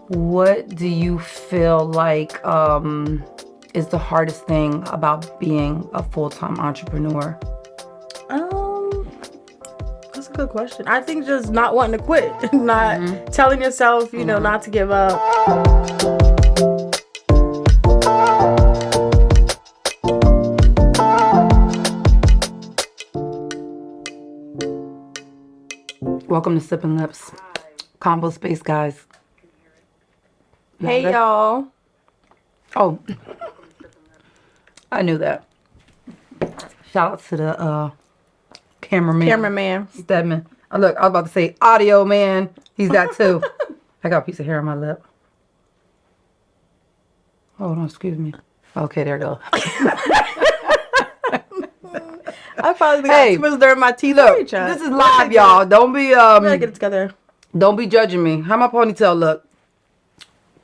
What do you feel like is the hardest thing about being a full-time entrepreneur? That's a good question. I think just not wanting to quit, not telling yourself, you know, not to give up. Welcome to Sipping Lips, Combo Space, guys. Hey, y'all. Oh, I knew that. Shout out to the cameraman. Stedman. Oh, look, I was about to say audio man. He's that too. I got a piece of hair on my lip. Hold on, excuse me. Okay, there you go. I probably got too much dirt in my teeth. Look, this is live, y'all. Don't be we gotta get it together. Don't be judging me. How my ponytail look?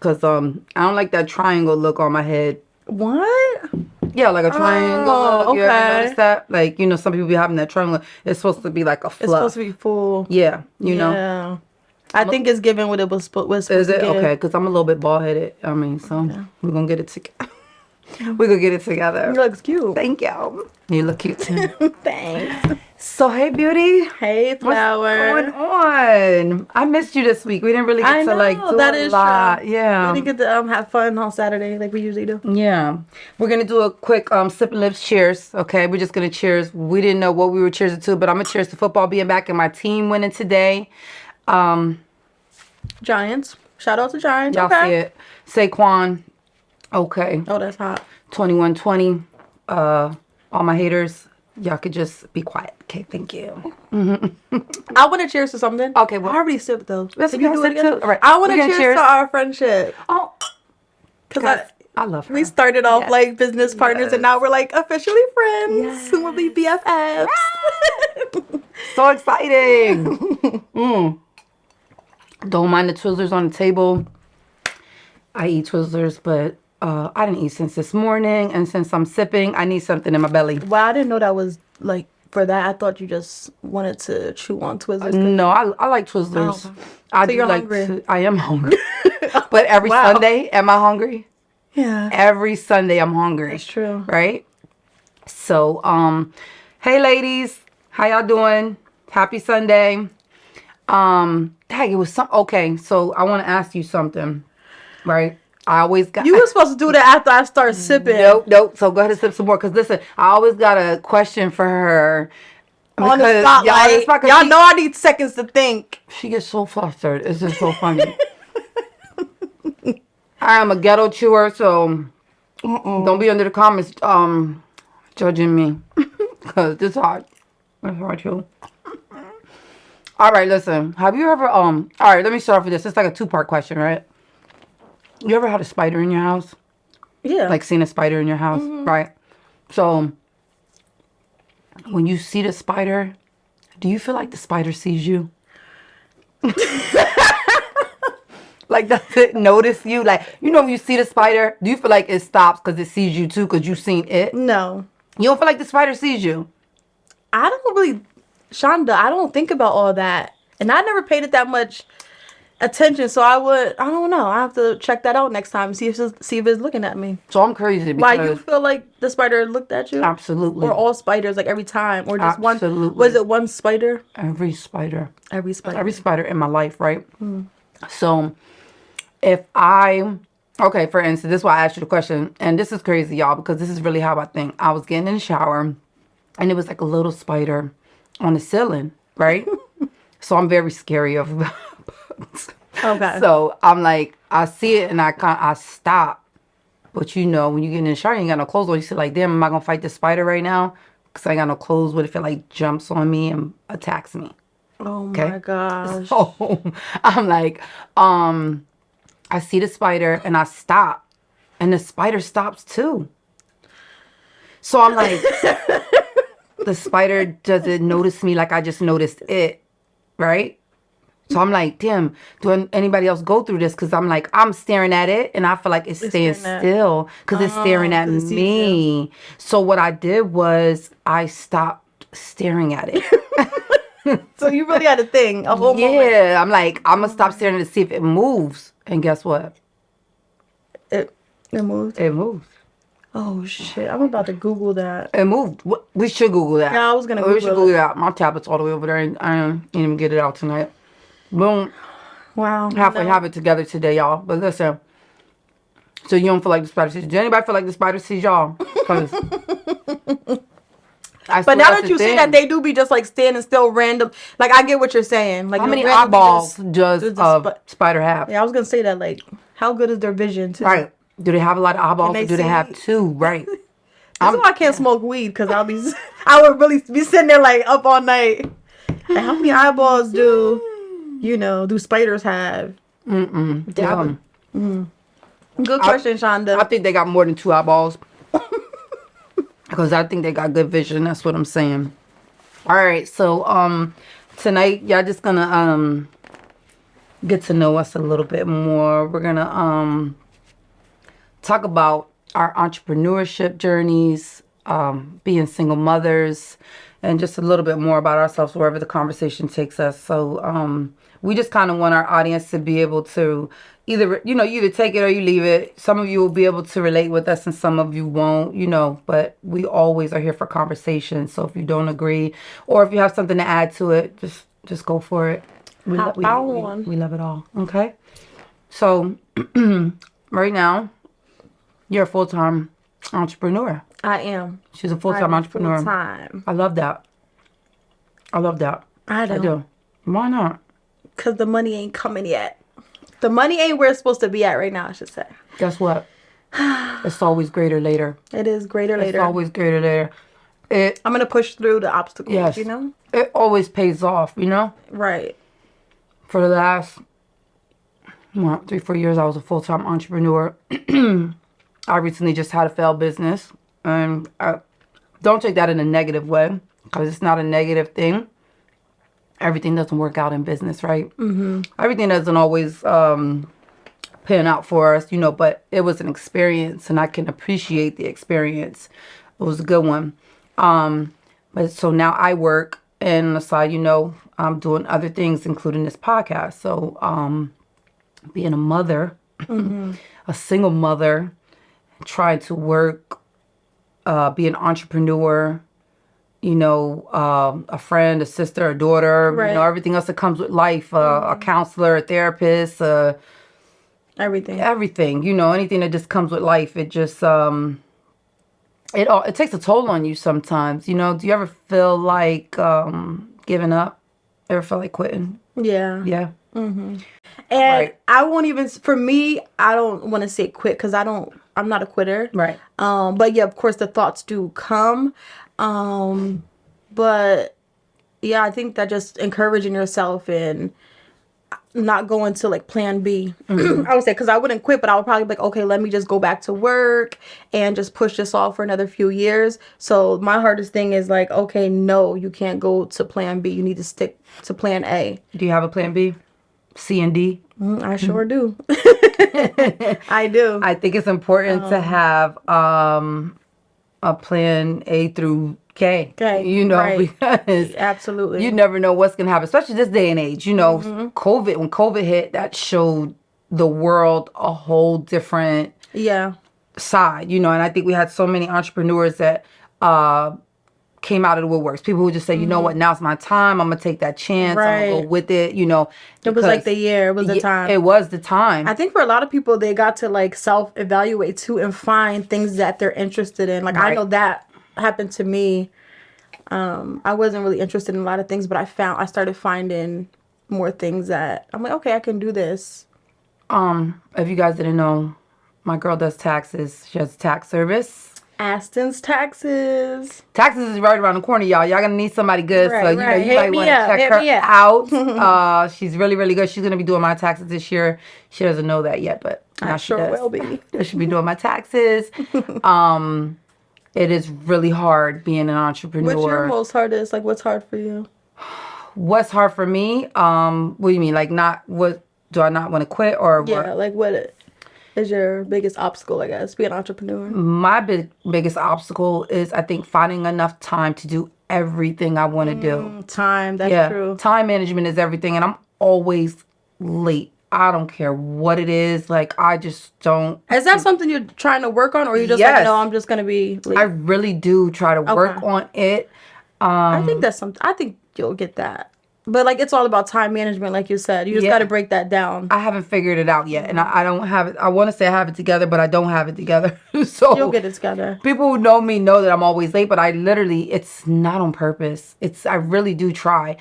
Cause I don't like that triangle look on my head. What? Yeah, like a triangle look. Okay. You ever notice that? Like, you know, some people be having that triangle. It's supposed to be like a fluff. It's supposed to be full. Yeah, you know. Yeah. I think it's given what it was supposed to give. Is it? Okay, because I'm a little bit bald headed. I mean, so we're gonna get it together. We're gonna get it together. You look cute. Thank you. You look cute too. Thanks. So, hey, beauty. Hey, flower. What's going on? I missed you this week. We didn't really get to like do a lot. True. Yeah. We didn't get to have fun on Saturday like we usually do. Yeah. We're gonna do a quick Sipping Lips cheers. Okay, we're just gonna cheers. We didn't know what we were cheersing to, but I'm gonna cheers to football being back and my team winning today. Giants. Shout out to Giants. Y'all see it. Saquon. Okay. Oh, that's hot. 21-20. All my haters, y'all could just be quiet. Okay, thank you. I want to cheers to something. Okay, well, I already sipped though. Let's Can you do it again? too. All right. I want to cheers to our friendship. Oh, because I love her. We started off like business partners, and now we're like officially friends. Yes. We'll be BFFs. So exciting. Don't mind the Twizzlers on the table. I eat Twizzlers, but I didn't eat since this morning, and since I'm sipping, I need something in my belly. Well, I didn't know that was like for that. I thought you just wanted to chew on Twizzlers. No, I like Twizzlers. Oh, okay. I so do you're like hungry. I am hungry. But every Sunday, am I hungry? Yeah. Every Sunday I'm hungry. That's true. Right? So, hey ladies, how y'all doing? Happy Sunday. Dang, it was okay, so I want to ask you something, right? I always got... You were supposed to do that after I start sipping. Nope. So go ahead and sip some more, because listen, I always got a question for her. On the spotlight. Y'all know I need seconds to think. She gets so flustered. It's just so funny. I am a ghetto chewer, so don't be under the comments judging me, because this hard. It's hard too. All right, listen. Have you ever all right, let me start off with this. It's like a two-part question, right? You ever had a spider in your house? Yeah. Like seen a spider in your house, right? So when you see the spider, do you feel like the spider sees you? Like, does it notice you? Like, you know, when you see the spider, do you feel like it stops because it sees you too, because you've seen it? No. You don't feel like the spider sees you? I don't really, Shonda, I don't think about all that. And I never paid it that much attention, so I don't know. I have to check that out next time, see if it's looking at me. So I'm crazy because... Why, you feel like the spider looked at you? Absolutely. Or all spiders, like every time? Or just Absolutely. one? Was it one spider? Every spider. Every spider. Every spider in my life, right? So if okay, for instance, this is why I asked you the question, and this is crazy, y'all, because this is really how I think. I was getting in the shower, and it was like a little spider on the ceiling, right? So I'm very scary of bugs. Okay. So I'm like, I see it, and I stop. But you know, when you get in the shower, you ain't got no clothes on. You say like, damn, am I gonna fight this spider right now? Because I ain't got no clothes. What if it like jumps on me and attacks me? Oh my gosh. So I'm like, I see the spider and I stop, and the spider stops too. So I'm like, the spider doesn't notice me like I just noticed it, right? So I'm like, damn, do anybody else go through this? Because I'm like, I'm staring at it, and I feel like it's staying still because it's staring at me. So what I did was I stopped staring at it. So you really had a thing, a whole moment. Yeah, I'm like, I'm going to stop staring to see if it moves. And guess what? It moved. It moved. Oh shit! I'm about to Google that. It moved. We should Google that. Yeah, I was gonna We should Google Google it. that. My tablet's all the way over there. And I didn't even get it out tonight. Boom. Wow. Halfway no. have it together today, y'all. But listen. So you don't feel like the spider sees? Does anybody feel like the spider sees y'all? 'Cause But now that you say that, they do be just like standing still random. Like I get what you're saying. Like how many randomly eyeballs just- does just a spider have? Yeah, I was gonna say that. Like, how good is their vision? Too? Right. Do they have a lot of eyeballs Can or do they they have see? two? Right. That's why I can't smoke weed because I would really be sitting there like up all night. And how many eyeballs do spiders have? Yeah. Good question, Shonda. I think they got more than two eyeballs. Because I think they got good vision. That's what I'm saying. All right. So tonight y'all just gonna get to know us a little bit more. We're gonna talk about our entrepreneurship journeys, being single mothers, and just a little bit more about ourselves wherever the conversation takes us. So we just kind of want our audience to be able to either take it or you leave it. Some of you will be able to relate with us and some of you won't, but we always are here for conversation. So if you don't agree or if you have something to add to it, just go for it. We love it all. Okay. So right now, you're a full-time entrepreneur. I am. She's a full-time entrepreneur. Full-time. I love that. I do. Why not? Because the money ain't coming yet. The money ain't where it's supposed to be at right now, I should say. Guess what? It's always greater later. It is greater later. It's always greater later. I'm going to push through the obstacles, yes, it always pays off, Right. For the last 3-4 years, I was a full-time entrepreneur. I recently just had a failed business. And I don't take that in a negative way, because it's not a negative thing. Everything doesn't work out in business, right? Mm-hmm. Everything doesn't always pan out for us, but it was an experience, and I can appreciate the experience. It was a good one. But so now I work, and on the side, I'm doing other things, including this podcast. So being a mother, a single mother, trying to work, be an entrepreneur, a friend, a sister, a daughter, right. Everything else that comes with life, a counselor, a therapist, everything, anything that just comes with life. It just, it takes a toll on you sometimes, Do you ever feel like giving up? Ever feel like quitting? Yeah. Yeah. Mm-hmm. And right. I won't even, for me, I don't want to say quit because I'm not a quitter. Right. But yeah, of course the thoughts do come. But yeah, I think that just encouraging yourself and not going to like plan B. Mm-hmm. I would say, because I wouldn't quit, but I would probably be like, okay, let me just go back to work and just push this off for another few years. So my hardest thing is like, okay, no, you can't go to plan B. You need to stick to plan A. Do you have a plan B? C and D? I sure do. I do. I think it's important to have a plan A through K. Right. Because absolutely, you never know what's gonna happen, especially this day and age. Mm-hmm. COVID, when COVID hit, that showed the world a whole different side. And I think we had so many entrepreneurs that came out of the woodworks. People who just say, you know what, now's my time. I'm gonna take that chance. Right. I'm gonna go with it. It was like the year. It was the time. It was the time. I think for a lot of people, they got to like self-evaluate too and find things that they're interested in. Like right. I know that happened to me. I wasn't really interested in a lot of things, but I started finding more things that I'm like, okay, I can do this. If you guys didn't know, my girl does taxes. She has a tax service. Aston's Taxes. Taxes is right around the corner, y'all. Y'all gonna need somebody good. Right, so, you might want to check her out. She's really, really good. She's gonna be doing my taxes this year. She doesn't know that yet, but I sure will be. She'll be doing my taxes. It is really hard being an entrepreneur. What's your most hardest? Like, what's hard for you? What's hard for me? What do you mean? Like, what do I not want to quit or what? Yeah, like what is your biggest obstacle, I guess, being an entrepreneur? My biggest obstacle is, I think, finding enough time to do everything I want to do. Time, that's true. Time management is everything, and I'm always late I don't care what it is. Like, I just don't. Is that something you're trying to work on, or you just Yes. like, no, I'm just gonna be? I really do try to work Okay. on it. I think that's something. I think you'll get that. But like, it's all about time management, like you said. You just Yeah. got to break that down. I haven't figured it out yet, and I don't have it. I want to say I have it together, but I don't have it together. So You'll get it together. people who know me know that I'm always late, but I literally, it's not on purpose. I really do try.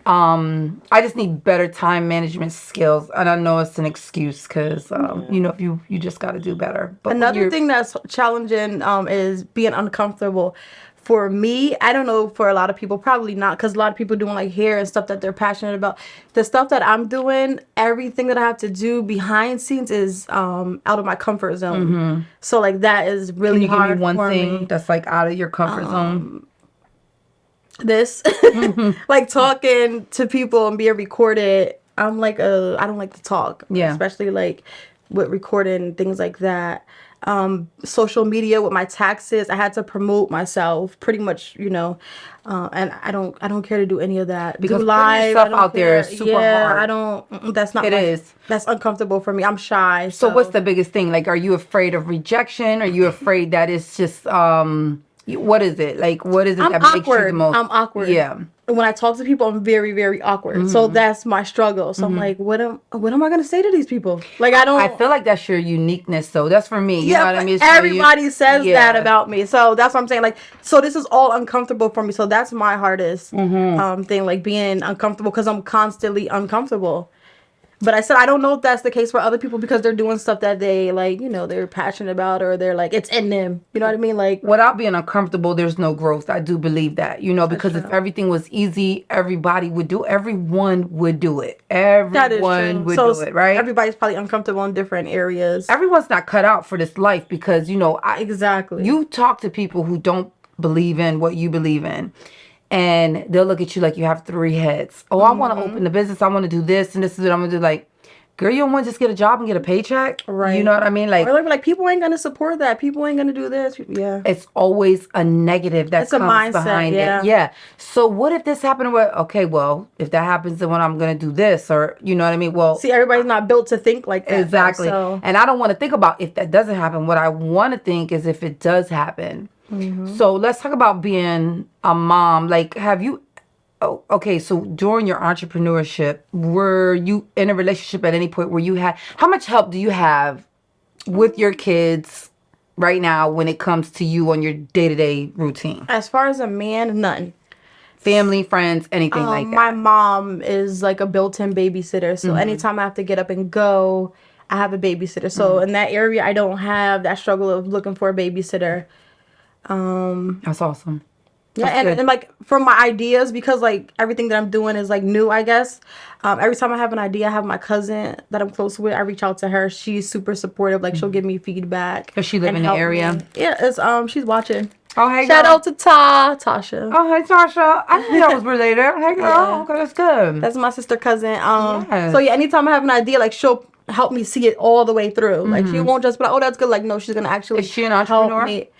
I just need better time management skills, and I know it's an excuse because you know, if you just got to do better. But Another thing that's challenging is being uncomfortable. For me, I don't know, for a lot of people, probably not, because a lot of people doing like hair and stuff that they're passionate about. The stuff that I'm doing, everything that I have to do behind scenes is out of my comfort zone. So like that is really can you hard give me one for thing me. that's like out of your comfort zone? This like talking to people and being recorded. I'm like I don't like to talk. Yeah. Especially like with recording and things like that. Social media with my taxes, I had to promote myself pretty much, you know, and I don't care to do any of that. Because do putting live, yourself I don't out there care. is super hard. I don't. That's not. It is. That's uncomfortable for me. I'm shy. So what's the biggest thing? Like, are you afraid of rejection? Are you afraid that it's just what is it? Like, what is it I'm that awkward. makes you the most? I'm awkward. Yeah. When I talk to people, I'm very, very awkward. So that's my struggle. So I'm like, what am I gonna say to these people? Like, I don't. I feel like that's your uniqueness, though. That's for me. You know what I mean? It's for you. Everybody says Yeah. that about me. So that's what I'm saying. Like, so this is all uncomfortable for me. So that's my hardest thing, like being uncomfortable, because I'm constantly uncomfortable. But I said I don't know if that's the case for other people, because they're doing stuff that they like, you know, they're passionate about, or they're like, it's in them. You know what I mean? Like, Without being uncomfortable, there's no growth. I do believe that, you know, because if everything was easy, everyone would do it. Everyone would do it, do it, right? Everybody's probably uncomfortable in different areas. Everyone's not cut out for this life because, you know, Exactly. you talk to people who don't believe in what you believe in, and they'll look at you like you have three heads. Oh, I want to open the business. I want to do this, and this is what I'm going to do. Like, girl, you don't want to just get a job and get a paycheck? Right. You know what I mean? Like, or like people ain't going to support that. People ain't going to do this. Yeah. it's always a negative that It's a comes mindset, behind yeah. it. Yeah. So what if this happened? Okay, well, if that happens, then when I'm going to do this, or, you know what I mean? Well, See, everybody's not built to think like that. exactly. So. And I don't want to think about if that doesn't happen. What I want to think is if it does happen. So let's talk about being a mom. Like, have you... Oh, okay, so during your entrepreneurship, were you in a relationship at any point where you had... How much help do you have with your kids right now when it comes to you on your day-to-day routine? As far as a man, none. Family, friends, anything like that? My mom is like a built-in babysitter. So anytime I have to get up and go, I have a babysitter. So in that area, I don't have that struggle of looking for a babysitter. That's awesome. Yeah, That's and like for my ideas, because like everything that I'm doing is like new, I guess. Every time I have an idea, I have my cousin that I'm close with. I reach out to her. She's super supportive. Like she'll give me feedback. Does she live and in the help area? me. Yeah, it's she's watching. Oh, hey, Shout girl. out to Tasha. Oh, hey, Tasha. I knew that was related. Hey, girl. Yeah. Okay, that's good. That's my sister cousin. Yes. So yeah, anytime I have an idea, like she'll help me see it all the way through. Like she won't just be like, oh, that's good. Like no, she's gonna actually. Is she an entrepreneur? Help me.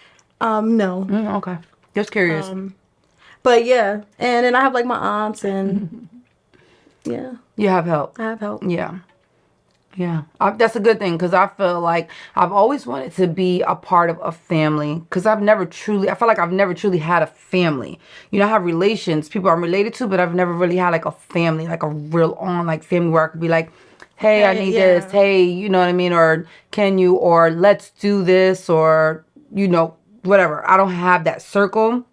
No. Okay. Just curious. But yeah, and then I have like my aunts and yeah, You have help. I have help. Yeah. Yeah. That's a good thing, because I feel like I've always wanted to be a part of a family, because I feel like I've never truly had a family. You know, I have relations, people I'm related to, but I've never really had like a family, like a real on like family where I could be like, hey, I need yeah. this. Hey, you know what I mean? Or can you, or let's do this, or, you know, whatever. I don't have that circle.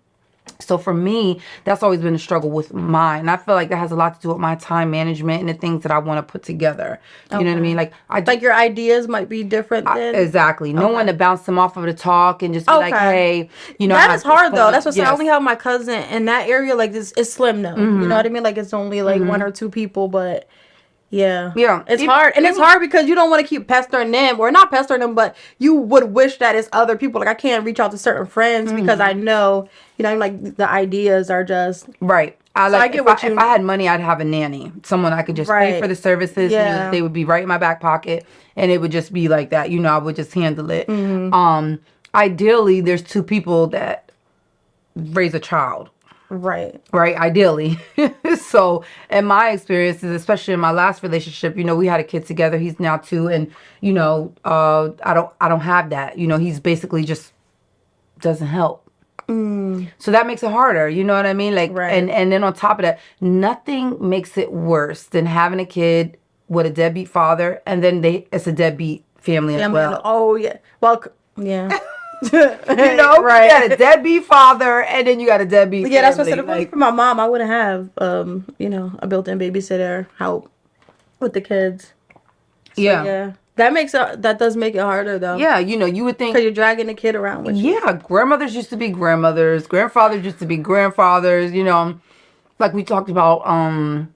So for me, that's always been a struggle with mine. And I feel like that has a lot to do with my time management and the things that I want to put together. You know what I mean? Like your ideas might be different than... Exactly. No one to bounce them off of the talk and just be like, hey, you know. That is hard though. That's what I only yes. have my cousin in that area. Like it's slim though. You know what I mean? Like it's only like one or two people, but... Yeah. It's hard. And it's hard because you don't want to keep pestering them, or not pestering them, but you would wish that it's other people. Like I can't reach out to certain friends because I know, you know, like the ideas are just right. I get what if I had money, I'd have a nanny, someone I could just pay for the services. Yeah. And they would be right in my back pocket, and it would just be like that. You know, I would just handle it. Ideally, there's two people that raise a child. Right. Right, ideally. So in my experiences, especially in my last relationship, we had a kid together. He's now 2, and I don't have that. He's basically just doesn't help. So that makes it harder. You know what I mean? Like, Right. and then on top of that, nothing makes it worse than having a kid with a deadbeat father, and then it's a deadbeat family as well. Oh yeah. Well, yeah. You Right. got a deadbeat father, and then you got a deadbeat Yeah, that's family. what I said. If it wasn't for my mom, I wouldn't have, a built-in babysitter help with the kids. So, yeah. That does make it harder though. Yeah, you would think. Because you're dragging the kid around with you. Yeah, grandmothers used to be grandmothers. Grandfathers used to be grandfathers. Like we talked about,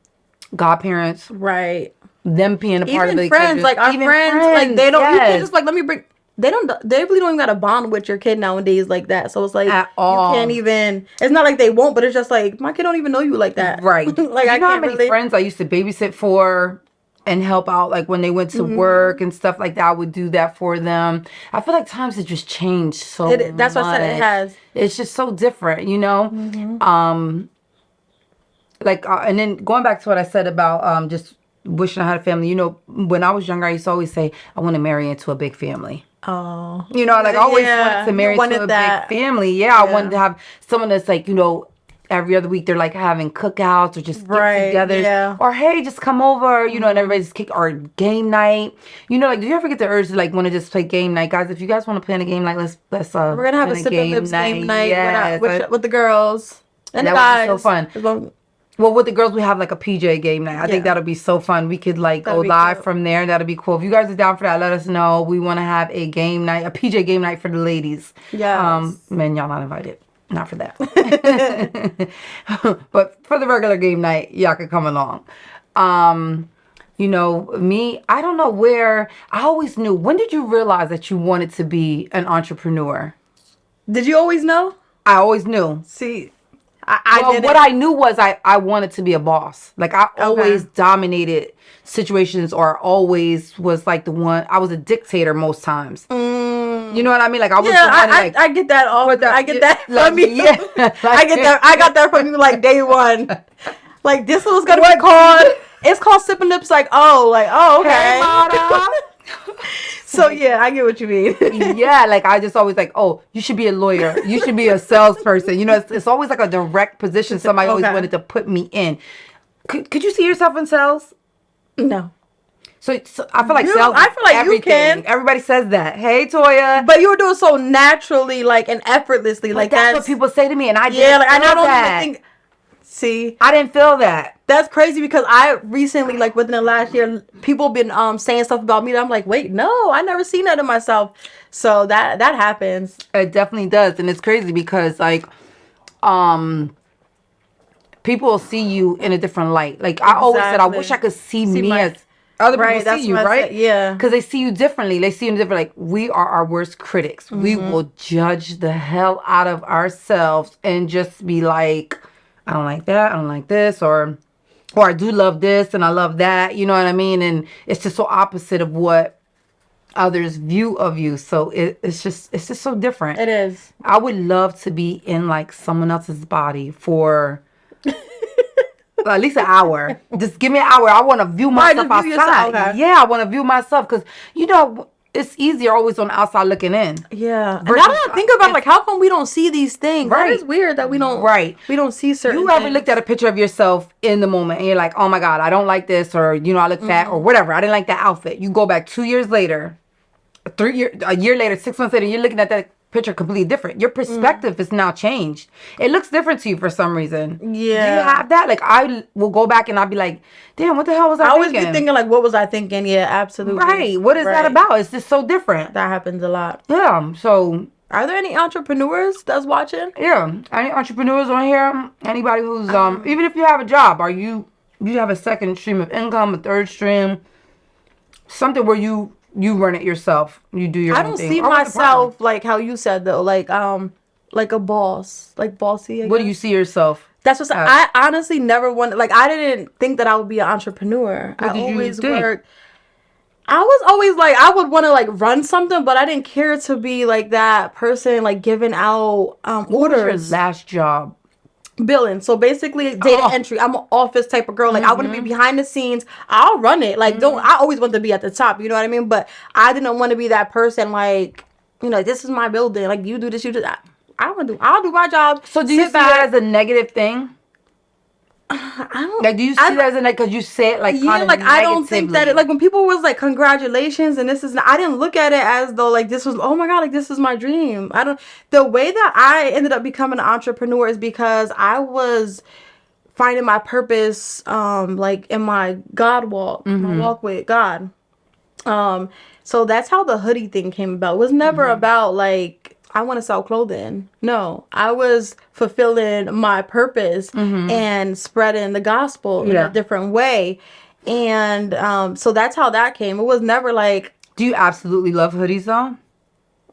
godparents, Right. them being a part of Even the friends, like our Even friends, like they don't. You yes. can't just like let me bring. They really don't even got a bond with your kid nowadays like that. So it's like At all. you can't even. It's not like they won't, but it's just like my kid don't even know you like that. Right. Like I I know how can't many really. friends I used to babysit for and help out, like when they went to work and stuff like that. I would do that for them. I feel like times have just changed so much. That's what I said. It has. It's just so different, Like, and then going back to what I said about just wishing I had a family. When I was younger, I used to always say I want to marry into a big family. Oh. Like I always wanted to marry You into a wanted big family. Yeah, I wanted to have someone that's like, every other week they're like having cookouts or just get-togethers. Yeah. Or hey, just come over, and everybody's or game night. Like, do you ever get the urge to like want to just play game night, guys? If you guys want to plan a game night, let's We're gonna have a Sip and Lips game night Yes. with the girls and the That guys. would be so fun. Well, with the girls, we have like a PJ game night. I think that'll be so fun. We could like go live cute. from there. That'll be cool. If you guys are down for that, let us know. We want to have a game night, a PJ game night for the ladies. Yes. Men, y'all not invited. Not for that. But for the regular game night, y'all could come along. Me, I don't know where. I always knew. When did you realize that you wanted to be an entrepreneur? Did you always know? I always knew. See, I didn't. What I knew was I wanted to be a boss. Like I always dominated situations, or always was like the one. I was a dictator most times. You know what I mean? Like I was the one. I get that all. I get that from you. Yeah, I get that. I got that from you like day one. Like this was gonna be called. It's called Sip and Lips. Okay. Hey, So yeah, I get what you mean. Yeah, like I just always like, oh, you should be a lawyer. You should be a salesperson. It's always like a direct position somebody always wanted to put me in. Could you see yourself in sales? No. So I feel like sales. I feel like everything. you can. Everybody says that. Hey, Toya. But you were doing so naturally, like, and effortlessly, like that's what people say to me, and I didn't like I feel don't that. even think. See, I didn't feel that. that's crazy because I recently, like within the last year, people been saying stuff about me that I'm like, wait, no, I never seen that in myself. So that happens. It definitely does, and it's crazy because like, people will see you in a different light. Like I always said, I wish I could see me as other people see you, right? Yeah. Because they see you differently. They see you different. Like we are our worst critics. We will judge the hell out of ourselves and just be like, I don't like that. I don't like this, or I do love this and I love that. You know what I mean? And it's just so opposite of what others view of you. So it's just so different. It is. I would love to be in like someone else's body for at least an hour. Just give me an hour. I want to view myself outside. Okay. Yeah, I want to view myself because it's easier always on the outside looking in. Yeah. And now that I think about like how come we don't see these things? Right. That is weird that we don't. Right. We don't see certain. You ever looked at a picture of yourself in the moment and you're like, oh my God, I don't like this, or I look fat, or whatever. I didn't like that outfit. You go back 2 years later, a year later, 6 months later, you're looking at that picture completely different. Your perspective is now changed. It looks different to you for some reason. Yeah. Do you have that? Like I will go back and I'll be like, damn, what the hell was I thinking? I always be thinking like, what was I thinking? Yeah, absolutely. Right. What is that about? It's just so different. That happens a lot. Yeah. So are there any entrepreneurs that's watching? Yeah. Any entrepreneurs on here? Anybody who's even if you have a job, you have a second stream of income, a third stream, something where you run it yourself. You do your own thing. I don't see myself like how you said though, like a boss, like bossy. What do you see yourself? That's what I honestly never wanted. Like I didn't think that I would be an entrepreneur. What did you think? Worked. I was always like I would want to like run something, but I didn't care to be like that person like giving out orders. What was your last job? billing. So basically data entry. I'm an office type of girl. Like I want to be behind the scenes. I'll run it. Like don't I always want to be at the top, you know what I mean? But I didn't want to be that person like, you know, this is my building. Like you do this, you do that. I'll do my job. So do you see that as a negative thing? I don't Like, do you see that as a negative? Because you say it like yeah, like I don't think that like when people was like congratulations and this is I didn't look at it as though like this was oh my god like this is my dream. I don't the way that I ended up becoming an entrepreneur is because I was finding my purpose like in my God walk, my walk with God. So that's how the hoodie thing came about. It was never about like I want to sell clothing. No, I was fulfilling my purpose and spreading the gospel in a different way. And so that's how that came. It was never like... Do you absolutely love hoodies though?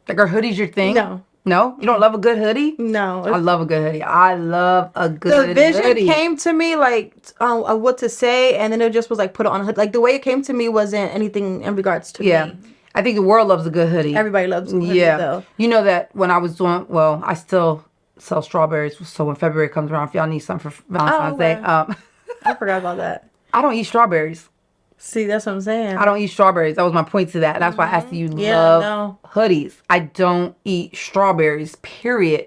Like are hoodies your thing? No. No? You don't love a good hoodie? No. I love a good hoodie. I love a good hoodie. The vision came to me like of what to say and then it just was like put it on a hood. Like the way it came to me wasn't anything in regards to me. I think the world loves a good hoodie. Everybody loves a hoodie, though. You know that when I was doing, well, I still sell strawberries. So when February comes around, if y'all need something for Valentine's Day. I forgot about that. I don't eat strawberries. See, that's what I'm saying. I don't eat strawberries. That was my point to that. That's why I asked you love hoodies. I don't eat strawberries, period.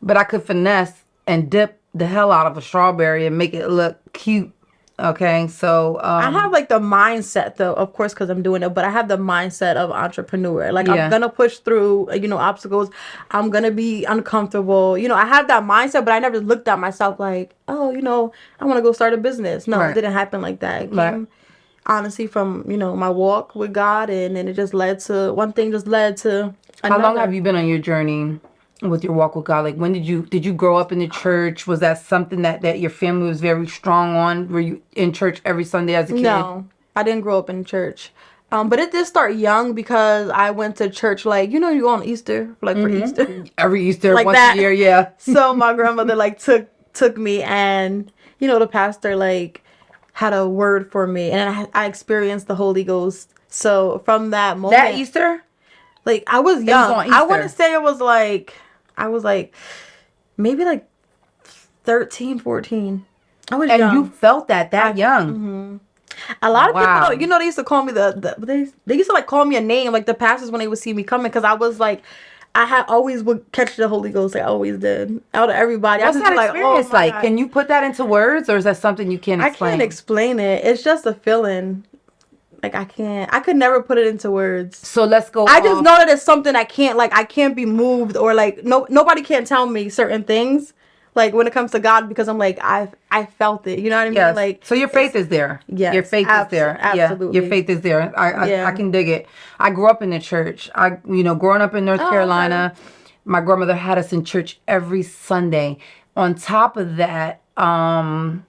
But I could finesse and dip the hell out of a strawberry and make it look cute. Okay, so I have like the mindset though, of course, because I'm doing it, but I have the mindset of entrepreneur. Like I'm gonna push through, you know, obstacles. I'm gonna be uncomfortable. You know, I have that mindset, but I never looked at myself like, oh, you know, I want to go start a business. No, it didn't happen like that. It came honestly from, you know, my walk with God, and then it just led to one thing just led to another. How long have you been on your journey with your walk with God? Like when did you grow up in the church? Was that something that your family was very strong on? Were you in church every Sunday as a kid? No, I didn't grow up in church. But it did start young because I went to church like, you know, you go on Easter, like for Easter. Every Easter, like once that. a year, yeah. So my grandmother like took me and, you know, the pastor like had a word for me and I experienced the Holy Ghost. So from that moment. That Easter? Like I was young. I want to say I was like maybe like 13, 14. I was young. And you felt that young. A lot of people, you know, they used to call me they used to like call me a name, like the pastors when they would see me coming, because I was like, always would catch the Holy Ghost. I always did. Out of everybody. What's that experience like? Can you put that into words, or is that something you can't explain? I can't explain it. It's just a feeling. Like I could never put it into words. So let's go. I just know that it's something I can't be moved, or like nobody can tell me certain things. Like when it comes to God, because I'm like I felt it. You know what I mean? Yes. Like so your faith is there. Yes, your faith is there. Absolutely. Yeah, your faith is there. I can dig it. I grew up in the church. Growing up in North Carolina, my grandmother had us in church every Sunday. On top of that, when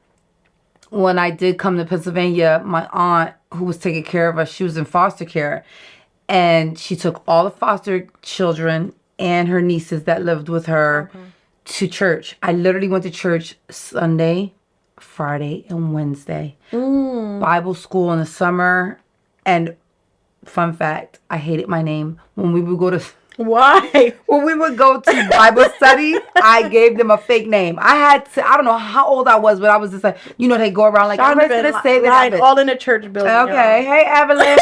I did come to Pennsylvania, my aunt, who was taking care of us, she was in foster care, and she took all the foster children and her nieces that lived with her to church. I literally went to church Sunday, Friday, and Wednesday. Bible school in the summer. And fun fact, I hated my name. When we would go to... Why? When we would go to Bible study, I gave them a fake name. I don't know how old I was, but I was just like, you know, they go around like, I'm going to say that. All in the church building. Okay. Hey, Evelyn.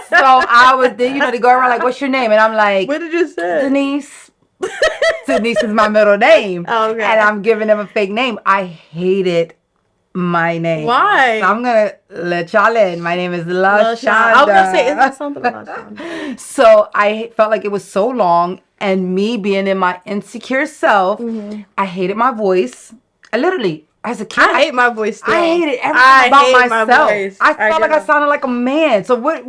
So I was there, you know, they go around like, what's your name? And I'm like, what did you say? Denise. Denise is my middle name. Okay. And I'm giving them a fake name. I hated my name. Why? So I'm going to let y'all in. My name is LaShonda. I was going to say, is that something LaShonda? So I felt like it was so long. And me being in my insecure self, I hated my voice. I literally, as a kid, I hate my voice too. I hated everything about myself. I felt like I sounded like a man. So what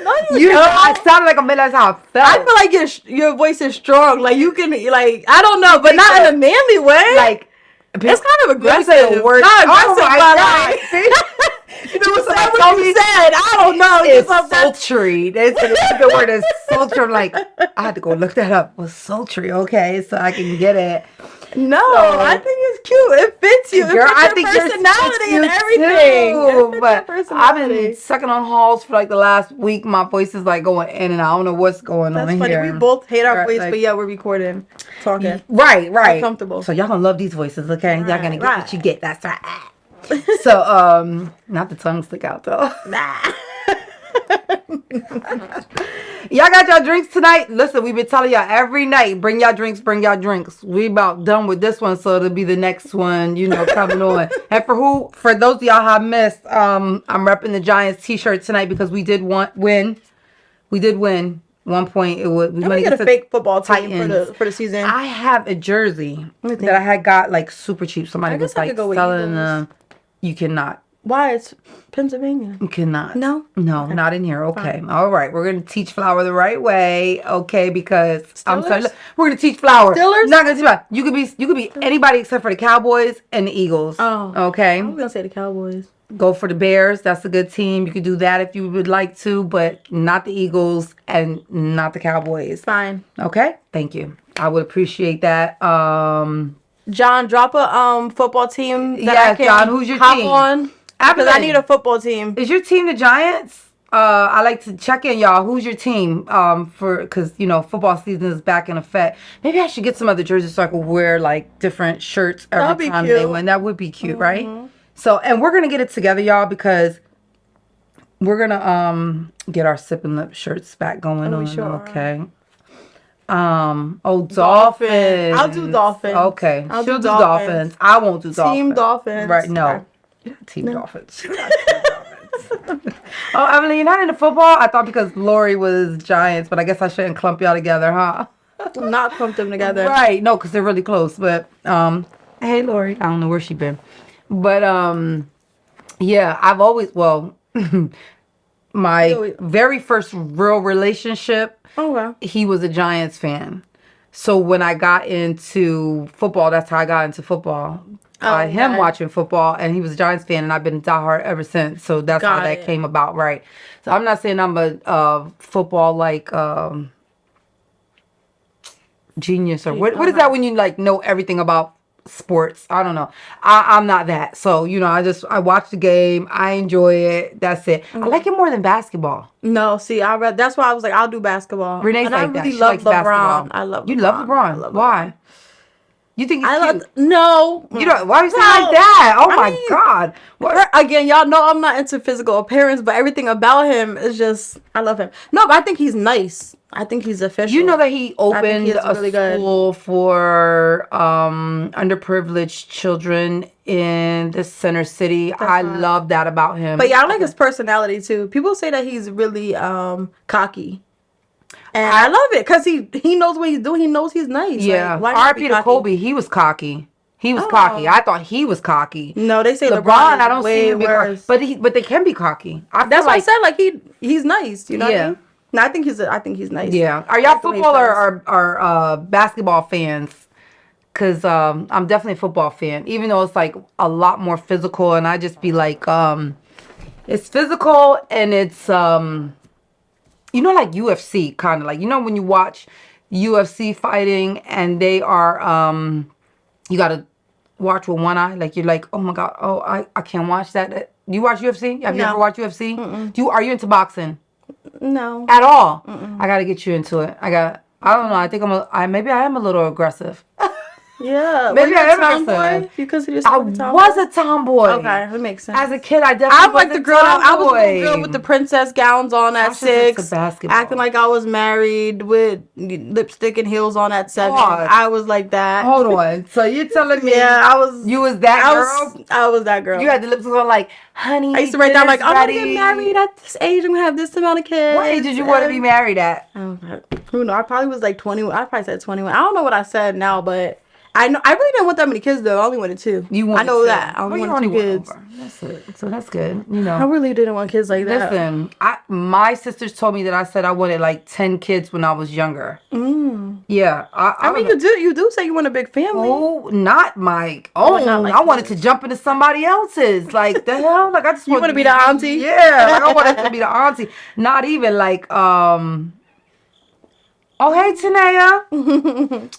I sounded like a man. That's how I felt. I feel like your voice is strong. Like you can, like, I don't know, but not in a manly way. Like, it's kind of aggressive. Not aggressive, God. You know what you said? I don't know. It's sultry. The word is sultry. I'm like, I had to go look that up. What's sultry? Okay, so I can get it. No, I think it's cute. It fits you. It Girl, fits I your think personality and everything. It too, fits but your personality. I've been sucking on halls for like the last week. My voice is like going in and I don't know what's going That's on funny. here. We both hate our Right, voice, like- but yeah, we're recording, talking. Right. Comfortable. So y'all gonna love these voices, okay? Y'all gonna get Right. what you get. That's right. So, not the tongue stick out though. Nah. Y'all got y'all drinks tonight? Listen, we've been telling y'all every night, bring y'all drinks. We about done with this one, so it'll be the next one, coming on. And for those of y'all have missed, I'm repping the Giants t-shirt tonight because we did win. We did win. 1 point. We might get a fake football team for the season. I have a jersey that I had got like super cheap. Somebody was like selling them. You cannot. Why? It's Pennsylvania. You cannot. No? Okay. Not in here. Okay. Fine. All right. We're going to teach Flower the right way. Okay. Because I'm sorry. We're going to teach Flower. Steelers? Not going to teach Flower. You could be anybody except for the Cowboys and the Eagles. Oh. Okay. I was going to say the Cowboys. Go for the Bears. That's a good team. You could do that if you would like to, but not the Eagles and not the Cowboys. Fine. Okay. Thank you. I would appreciate that. John, drop a football team that I can John, who's your hop team? on. Because I need a football team. Is your team the Giants? I like to check in, y'all. Who's your team? Because football season is back in effect. Maybe I should get some other jerseys so I could wear like different shirts every time they win. That would be cute, right? So, and we're gonna get it together, y'all, because we're gonna get our Sip and Lip shirts back going on. Sure. Okay. Dolphins. I'll do Dolphins. Okay. I'll She'll do do Dolphins. I won't do Dolphins. Team Dolphins. Right, no. Team Dolphins. Oh, Emily, you're not into football? I thought because Lori was Giants, but I guess I shouldn't clump y'all together, huh? Not clump them together. Right. No, because they're really close. But, hey, Lori. I don't know where she been. But, yeah, I've always, my very first real relationship, he was a Giants fan. So when I got into football, that's how I got into football. By him watching football, and he was a Giants fan, and I've been diehard ever since. So that's how that came about, right? So I'm not saying I'm a football like genius or what is that when you like know everything about sports? I don't know. I'm not that. So I watch the game. I enjoy it. That's it. I like it more than basketball. No, see, that's why I was like, I'll do basketball. Renee's and like I that. really She love likes LeBron. basketball. I love. You love LeBron. Why? You think he's cute? No. You don't. Why are you saying like that? Oh my God. What? Again, y'all know I'm not into physical appearance, but everything about him is just, I love him. No, but I think he's nice. I think he's official. You know that he opened a really school for underprivileged children in the center city. I love that about him. But yeah, I like his personality too. People say that he's really cocky. And I love it because he knows what he's doing. He knows he's nice. Yeah. Like, R.I.P. to Kobe. He was cocky. Cocky. I thought he was cocky. No, they say LeBron I don't see him be cocky. But they can be cocky. That's why I said like he's nice. You know what I mean? No, I think he's nice. Yeah. Are y'all football or basketball fans? Because I'm definitely a football fan. Even though it's like a lot more physical, and I just be like, it's physical and it's like UFC kind of like when you watch UFC fighting and they are you gotta watch with one eye, like you're like, oh my God, I can't watch that. You watch UFC? Have you ever watched UFC? Are you into boxing? No. At all? I gotta get you into it. I don't know. I think maybe I am a little aggressive. Yeah, maybe I am a tomboy. You consider yourself a tomboy? was a tomboy. Okay, that makes sense. As a kid, I definitely was like the girl. I was the girl with the princess gowns on at 6, acting like I was married with lipstick and heels on at 7. I was like that. Hold on. So you're telling me? Yeah, I was. You was that girl. I was that girl. You had the lipstick on like, honey. I used to write down like, I'm gonna get married at this age. I'm gonna have this amount of kids. What age did you want to be married at? Who knows? I probably was like 21. I probably said 21. I don't know what I said now, but. I know. I really didn't want that many kids though. I only wanted 2. I know that. I only wanted 2 kids. That's it. So that's good. I really didn't want kids like that. Listen, my sisters told me that I said I wanted like 10 kids when I was younger. Yeah. I mean, you do say you want a big family. Oh, not my own. I wanted to jump into somebody else's. Like the hell? Like I just want to be the auntie. Yeah. Like I wanted to be the auntie. Not even like Oh hey Tanea.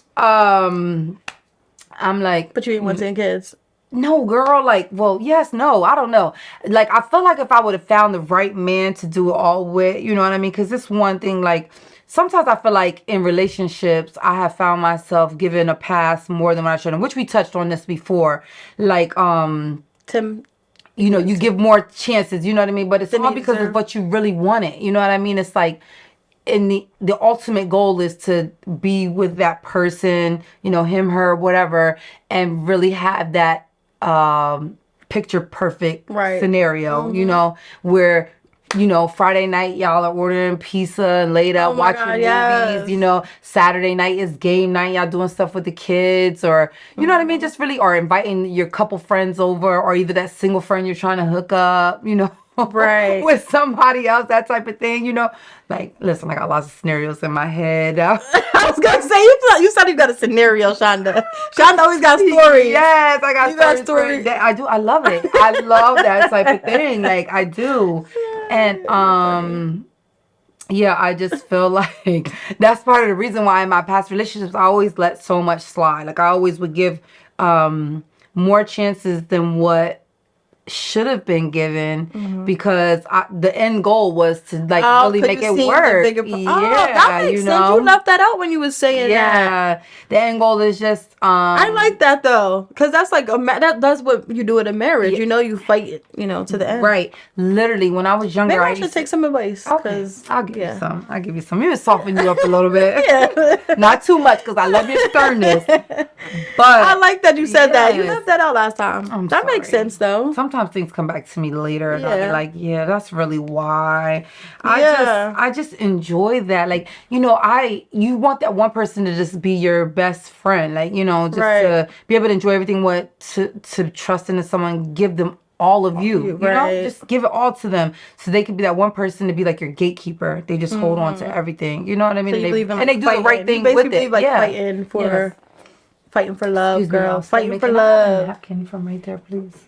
I'm like, But you didn't want 10 kids. no, girl, like, well, yes, no, I don't know. Like, I feel like if I would have found the right man to do it all with, you know what I mean? Because it's one thing, like, sometimes I feel like in relationships, I have found myself giving a pass more than what I should have, which we touched on this before. Like, Tim, you know, you give more chances, you know what I mean? But it's all you because deserve. of what you really wanted, you know what I mean? It's like, and the ultimate goal is to be with that person, you know, him, her, whatever, and really have that picture perfect Right. scenario, you know, where, you know, Friday night y'all are ordering pizza and laid up Oh my watching God, movies, yes. you know, Saturday night is game night, y'all doing stuff with the kids, or you know what I mean, just really, or inviting your couple friends over, or either that single friend you're trying to hook up, you know. Right. With somebody else, that type of thing, you know. Like, listen, I got lots of scenarios in my head. I was gonna say you said you got a scenario, Shonda. Shonda always got stories. Yes, I got You got stories. For stories. that. I do. I love it. I love that type of thing. Like, I do. And yeah, I just feel like that's part of the reason why in my past relationships I always let so much slide. Like, I always would give more chances than what should have been given, because the end goal was to like really make it work. That makes sense. You left that out when you was saying that. Yeah, the end goal is just I like that though, because that's like that's what you do in a marriage. You know, you fight it, you know, to the end. right. Literally, when I was younger, Maybe I should take some advice. Okay, I'll give you some. I'll give you some. Maybe soften you up a little bit. Yeah. Not too much, because I love your sternness. But I like that you said that. You left that out last time. That makes sorry. sense though. Sometimes things come back to me later, and I'll be Yeah. like, "Yeah, that's really why." Yeah. I just enjoy that. Like, you know, you want that one person to just be your best friend, like, you know, just to be able to enjoy everything. To trust into someone, give them all of you, you know, just give it all to them, so they can be that one person to be like your gatekeeper. They just hold on to everything, you know what I mean? So you believe in, and they do the right thing with it. Like Yeah. fighting for love, Excuse me, girl. y'all. Fighting for Can I have a love. napkin from right there, please?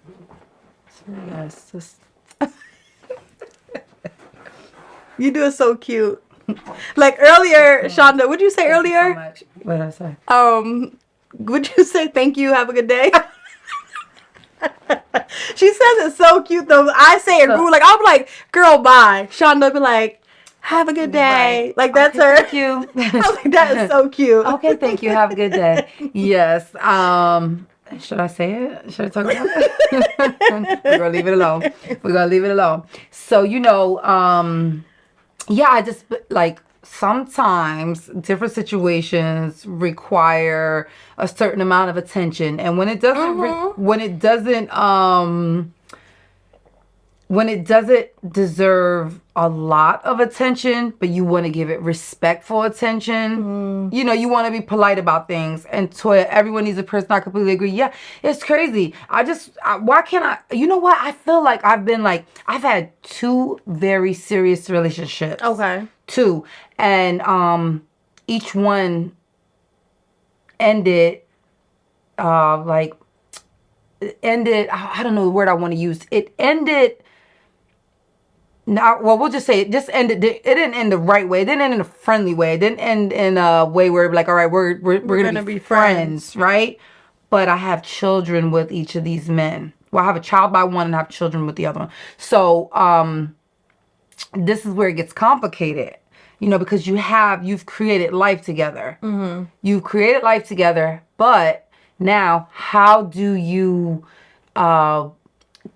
Sorry, guys. Just You do it so cute. Like earlier, Shonda, what'd you say earlier? so much. What did I say? Would you say thank you, have a good day? She says it so cute though. I say it rude. Like I'm like, girl, bye. Shonda be like, have a good day. Like that's her. Thank you. I was like, that is so cute. Okay, thank you. Have a good day. Yes. Should I say it? Should I talk about it? We're gonna leave it alone. We're gonna leave it alone. So, you know, yeah, I just like sometimes different situations require a certain amount of attention, and when it doesn't when it doesn't deserve a lot of attention, but you want to give it respectful attention, you know, you want to be polite about things. And Toya, everyone needs a person. I completely agree. Yeah, it's crazy. Why can't I? You know what? I feel like I've had 2 very serious relationships. Okay. 2. And each one ended, I don't know the word I want to use. It ended. Now, well, we'll just say it just ended. It didn't end the right way. It didn't end in a friendly way. It didn't end in a way where like, all right, we're gonna be friends, right? But I have children with each of these men. Well, I have a child by one and I have children with the other one. So, this is where it gets complicated, you know, because you've created life together. Mm-hmm. You've created life together, but now how do you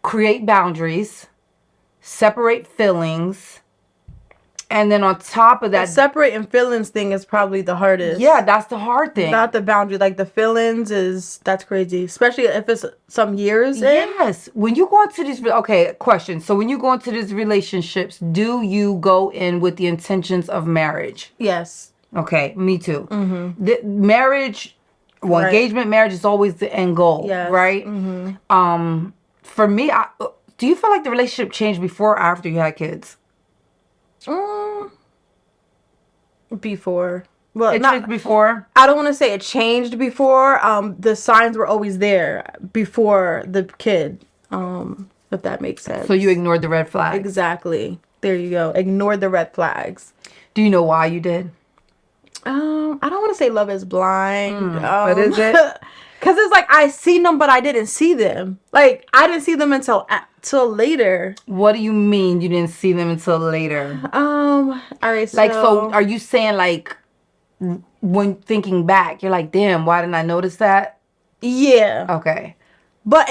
create boundaries? Separate feelings, and then on top of that, the separating feelings thing is probably the hardest. Yeah, that's the hard thing. Not the boundary, like the feelings that's crazy, especially if it's some years in. Yes, when you go into these question. So when you go into these relationships, do you go in with the intentions of marriage? Yes. Okay, me too. Mm-hmm. The marriage, engagement, marriage is always the end goal, right? Mm-hmm. For me, do you feel like the relationship changed before or after you had kids? Before. Well, it changed before. I don't want to say it changed before. The signs were always there before the kid. If that makes sense. So you ignored the red flags. Exactly. There you go. Ignored the red flags. Do you know why you did? I don't want to say love is blind. But is it? Cause it's like I seen them, but I didn't see them. Like I didn't see them until later. What do you mean you didn't see them until later? All right. So are you saying like when thinking back, you're like, damn, why didn't I notice that? Yeah. Okay. But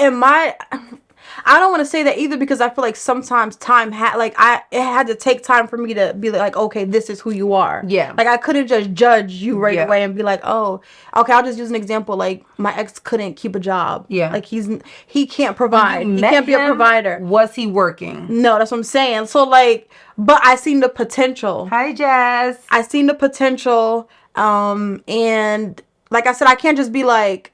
I don't want to say that either because I feel like sometimes time it had to take time for me to be like, okay, this is who you are. Yeah. Like I couldn't just judge you right away and be like, oh, okay, I'll just use an example. Like my ex couldn't keep a job. Yeah. Like he can't provide. He can't be a provider. Was he working? No, that's what I'm saying. So like, but I seen the potential. Hi, Jazz. I seen the potential. And like I said, I can't just be like,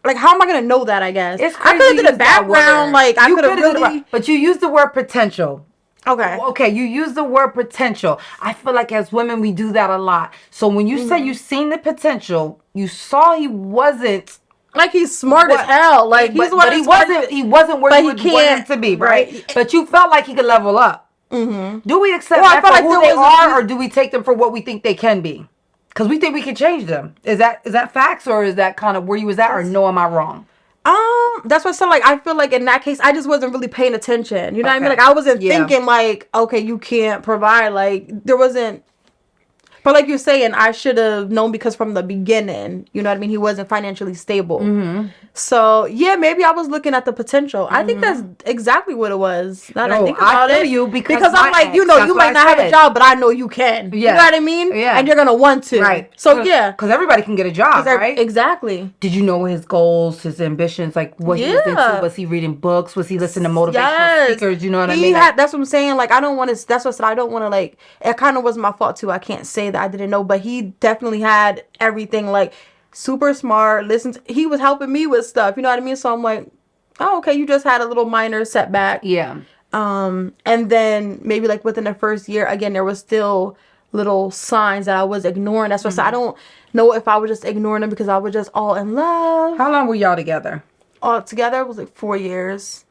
how am I gonna know that? I guess It's I crazy could have did a background. Like I could have really. But you use the word potential. Okay. Okay, you use the word potential. I feel like as women we do that a lot. So when you say you seen the potential, you saw he wasn't like he's smart as hell. Like he wasn't where you would want him to be, right? But you felt like he could level up. Mm-hmm. Do we accept that for who they are, or do we take them for what we think they can be? Because we think we can change them. Is that facts, or is that kind of where you was at, or no, am I wrong? That's what I said. Like, I feel like in that case, I just wasn't really paying attention. You know what I mean? Like, I wasn't thinking like, okay, you can't provide. Like, there wasn't. But like you're saying, I should have known because from the beginning, you know what I mean? He wasn't financially stable. Mm-hmm. So, yeah, maybe I was looking at the potential. Mm-hmm. I think that's exactly what it was. Now that I think about it. You because I'm like, you might not have a job, but I know you can. Yeah. You know what I mean? Yeah. And you're going to want to. Right. So, yeah. Because everybody can get a job, right? Exactly. Did you know his goals, his ambitions, like what he was into? Was he reading books? Was he listening to motivational speakers? You know what I mean? That's what I'm saying. Like, I don't want to, that's what I said. I don't want to, like, it kind of was my fault too. I can't say that I didn't know, but he definitely had everything, like, super smart. He was helping me with stuff. You know what I mean? So I'm like, oh, okay, you just had a little minor setback. Yeah. And then maybe like within the first year, again, there was still little signs that I was ignoring. That's what I said. I don't know if I was just ignoring them because I was just all in love. How long were y'all together? All together, it was like 4 years.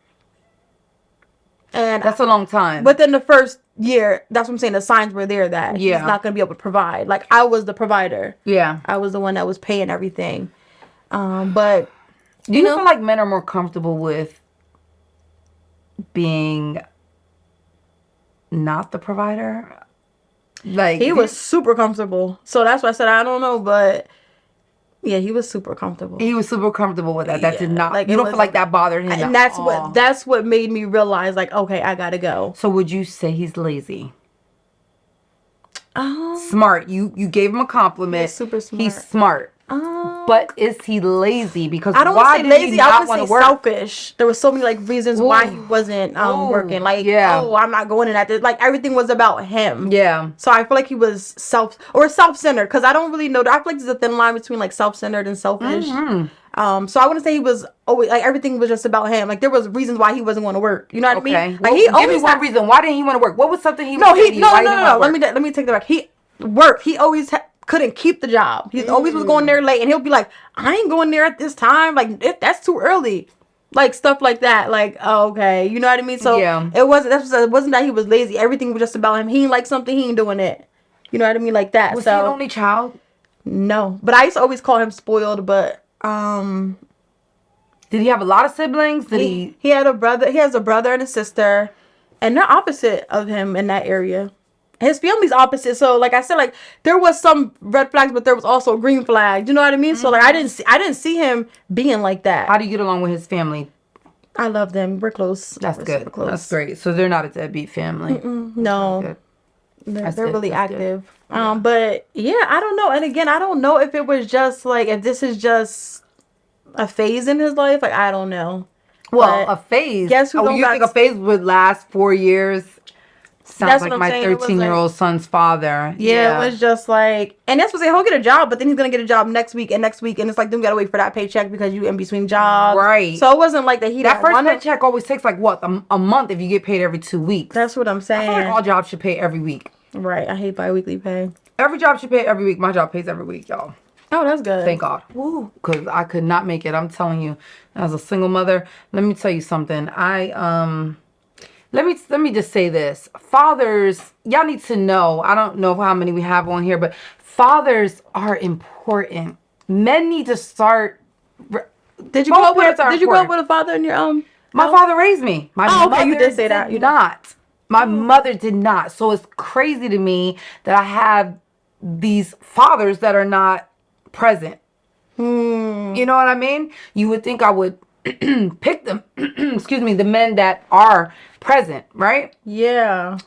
And that's a long time. Within the first year, that's what I'm saying. The signs were there that he's not going to be able to provide. Like, I was the provider. Yeah. I was the one that was paying everything. But do you feel like men are more comfortable with being not the provider? Like, he was super comfortable. So that's why I said I don't know, but yeah, he was super comfortable. He was super comfortable with that. That did not. Like, you don't feel like that bothered him. And that's what made me realize, like, okay, I gotta go. So would you say he's lazy? Smart. You gave him a compliment. He's super smart. He's smart. But is he lazy? Because I don't want to say lazy. I would say selfish. There were so many like reasons why he wasn't working. Like, I'm not going in at this. Like, everything was about him. Yeah. So I feel like he was self-centered. Because I don't really know. I feel like there's a thin line between like self-centered and selfish. Mm-hmm. So I wouldn't say he was always like everything was just about him. Like, there was reasons why he wasn't going to work. You know what I mean? Like, he always one reason. Why didn't he want to work? What was something he? No. Let me take that back. He worked. He always couldn't keep the job. He always was going there late, and he'll be like, I ain't going there at this time. Like, that's too early. Like, stuff like that. Like, oh, okay. You know what I mean? So it wasn't that he was lazy. Everything was just about him. He ain't like something, he ain't doing it. You know what I mean? Like that. Was he an only child? No. But I used to always call him spoiled, but did he have a lot of siblings? He had a brother. He has a brother and a sister, and they're opposite of him in that area. His family's opposite, so like I said, like there was some red flags, but there was also green flags. You know what I mean? Mm-hmm. So like I didn't see him being like that. How do you get along with his family? I love them. We're close. That's good. Close. That's great. So they're not a deadbeat family. No, they're really active. But yeah, I don't know. And again, I don't know if it was just like if this is just a phase in his life. Like, I don't know. Well, a phase. Guess who? You think a phase would last 4 years? Sounds like my 13-year-old son's father. Yeah, it was just like, and that's what he'll get a job, but then he's gonna get a job next week, and it's like then we gotta wait for that paycheck because you in between jobs, right? So it wasn't like that first paycheck always takes like what a month if you get paid every 2 weeks. That's what I'm saying. I feel like all jobs should pay every week. Right. I hate bi-weekly pay. Every job should pay every week. My job pays every week, y'all. Oh, that's good. Thank God. Woo. Because I could not make it. I'm telling you, as a single mother, let me tell you something. Let me just say this. Fathers, y'all need to know. I don't know how many we have on here, but fathers are important. Men need to start Did you Both grow up parents with? are Did you grow up important. with a father in your My house? father raised me. My Oh, okay, mother you did say that. You did. not. My mother did not. So it's crazy to me that I have these fathers that are not present. You know what I mean? You would think I would pick them, excuse me, the men that are present, right? Yeah.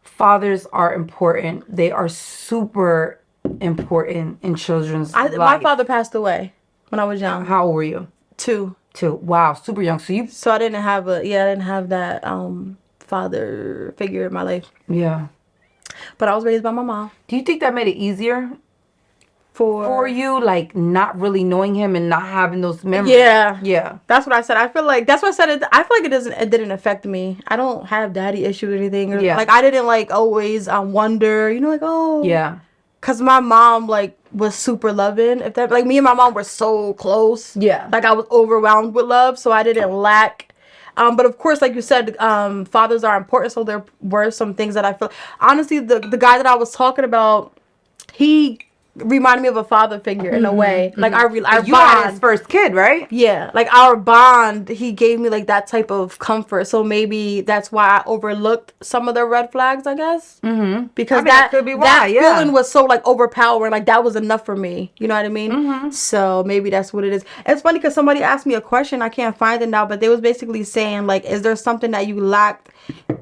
Fathers are important. They are super important in children's My life. father passed away when I was young. How old were you? 2. Two. Wow, super young. So you, So I didn't have that father figure in my life. yeah. But I was raised by my mom. Do you think that made it easier for For you, like not really knowing him and not having those memories? Yeah. Yeah. That's what I said. I feel like that's what I said. I feel like it didn't affect me. I don't have daddy issues or anything. Or, Yeah. like I didn't like always wonder, like, oh. Yeah. Cause my mom like was super loving. If that, like, me and my mom were so close. Yeah. Like I was overwhelmed with love, so I didn't lack. But of course, like you said, fathers are important. So there were some things that I feel. Honestly, the guy that I was talking about, he reminded me of a father figure in a way. Like our You bond. had his first kid, right? Yeah, like our bond, he gave me like that type of comfort. So maybe that's why I overlooked some of the red flags, I guess. Mm-hmm. Because that could be why, yeah. feeling was so like overpowering. Like that was enough for me. You know what I mean? Mm-hmm. So maybe that's what it is. It's funny because somebody asked me a question. I can't find it now, but they was basically saying like, is there something that you lacked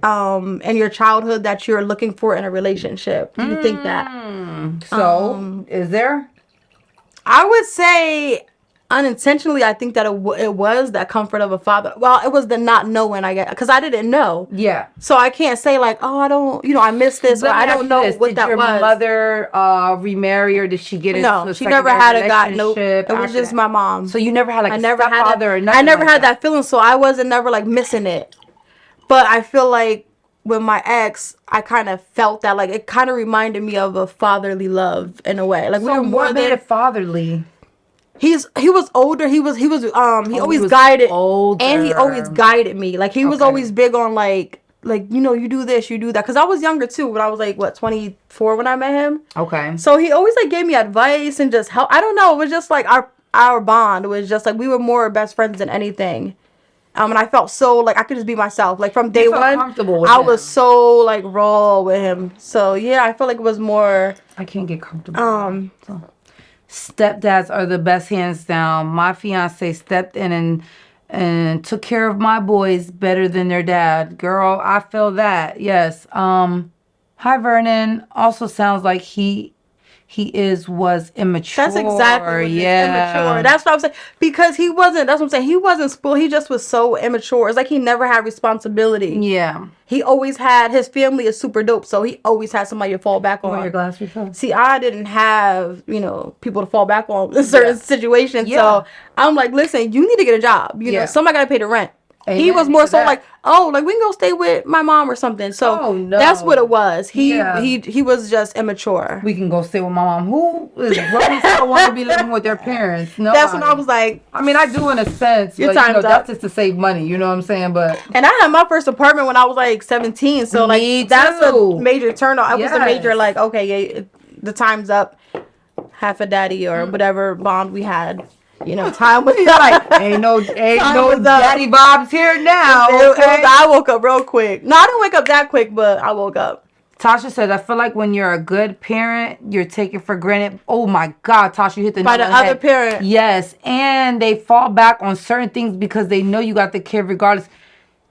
in your childhood that you're looking for in a relationship? Do you think that? So, is there? I would say unintentionally, I think that it was that comfort of a father. Well, it was the not knowing, I guess, because I didn't know. Yeah. So I can't say like, oh, I don't, I missed this, or I don't know what that was. Did your mother remarry, or did she get into No, a she never secondary had a guy. Nope, relationship it was after just that? my mom. So you never had like I a never had stepfather or that. nothing I never like had that feeling, so I wasn't never like missing it. But I feel like with my ex, I kind of felt that like it kind of reminded me of a fatherly love in a way. Like we So were more what made than it fatherly? he was older. He always was guided older. and he always guided me. Like he was Okay. always big on like you do this, you do that. Cause I was younger too. When I was like 24 when I met him. Okay. So he always like gave me advice and just help. I don't know. It was just like our bond was just like we were more best friends than anything. And I felt so like I could just be myself. Like from day felt one, comfortable with I him. was so like raw with him. So yeah, I feel like it was more. I can't get comfortable. So. Stepdads are the best, hands down. My fiance stepped in and took care of my boys better than their dad. Girl, I feel that. Yes. Hi Vernon. Also sounds like he was immature. That's exactly what it is. Yeah. Immature. That's what I'm saying. Because he wasn't, that's what I'm saying. He wasn't spoiled. He just was so immature. It's like he never had responsibility. Yeah. He always had, his family is super dope. So he always had somebody to fall back on. Your glass refill. See, I didn't have, people to fall back on in certain situations. Yeah. So I'm like, listen, you need to get a job. Somebody got to pay the rent. Amen he was more to so that. like, oh, like we can go stay with my mom or something. So Oh, no. that's what it was. He was just immature. We can go stay with my mom. Who is grown still want to be living with their parents? No. That's when I was like, I mean, I do in a sense, Your but time's up. that's just to save money. You know what I'm saying? But and I had my first apartment when I was like 17. So like Me that's too. a major turn off. It was a Yes. major like, okay, yeah, the time's up. Half a daddy or whatever bond we had. Time was like, ain't no was up. daddy Bob's here now. Okay? I woke up real quick. No, I didn't wake up that quick, but I woke up. Tasha said, I feel like when you're a good parent, you're taken for granted. Oh my God, Tasha, you hit the By nail the on other head. parent. Yes, and they fall back on certain things because they know you got the kid regardless.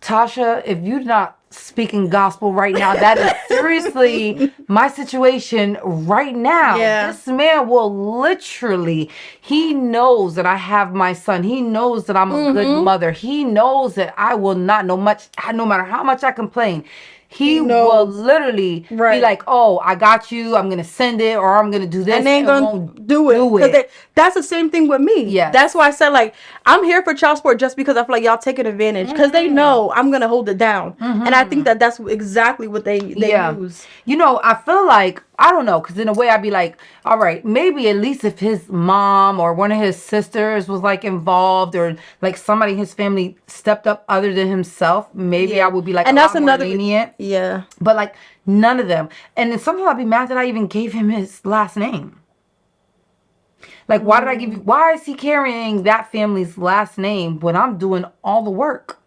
Tasha, if you're not speaking gospel right now, that is seriously my situation right now. Yeah. This man will literally, he knows that I have my son. He knows that I'm a good mother. He knows that I will not, no matter how much I complain, he will literally be like, oh, I got you. I'm going to send it or I'm going to do this. And they ain't gonna do it. Because that's the same thing with me. Yes. That's why I said, like, I'm here for child support just because I feel like y'all taking advantage. Because they know I'm going to hold it down. And I think that that's exactly what they use. I feel like, I don't know, because in a way I'd be like, all right, maybe at least if his mom or one of his sisters was like involved or like somebody in his family stepped up other than himself, maybe I would be like, and that's another more lenient. Yeah. But like none of them. And then sometimes I'd be mad that I even gave him his last name. Like, why did I give you? Why is he carrying that family's last name when I'm doing all the work?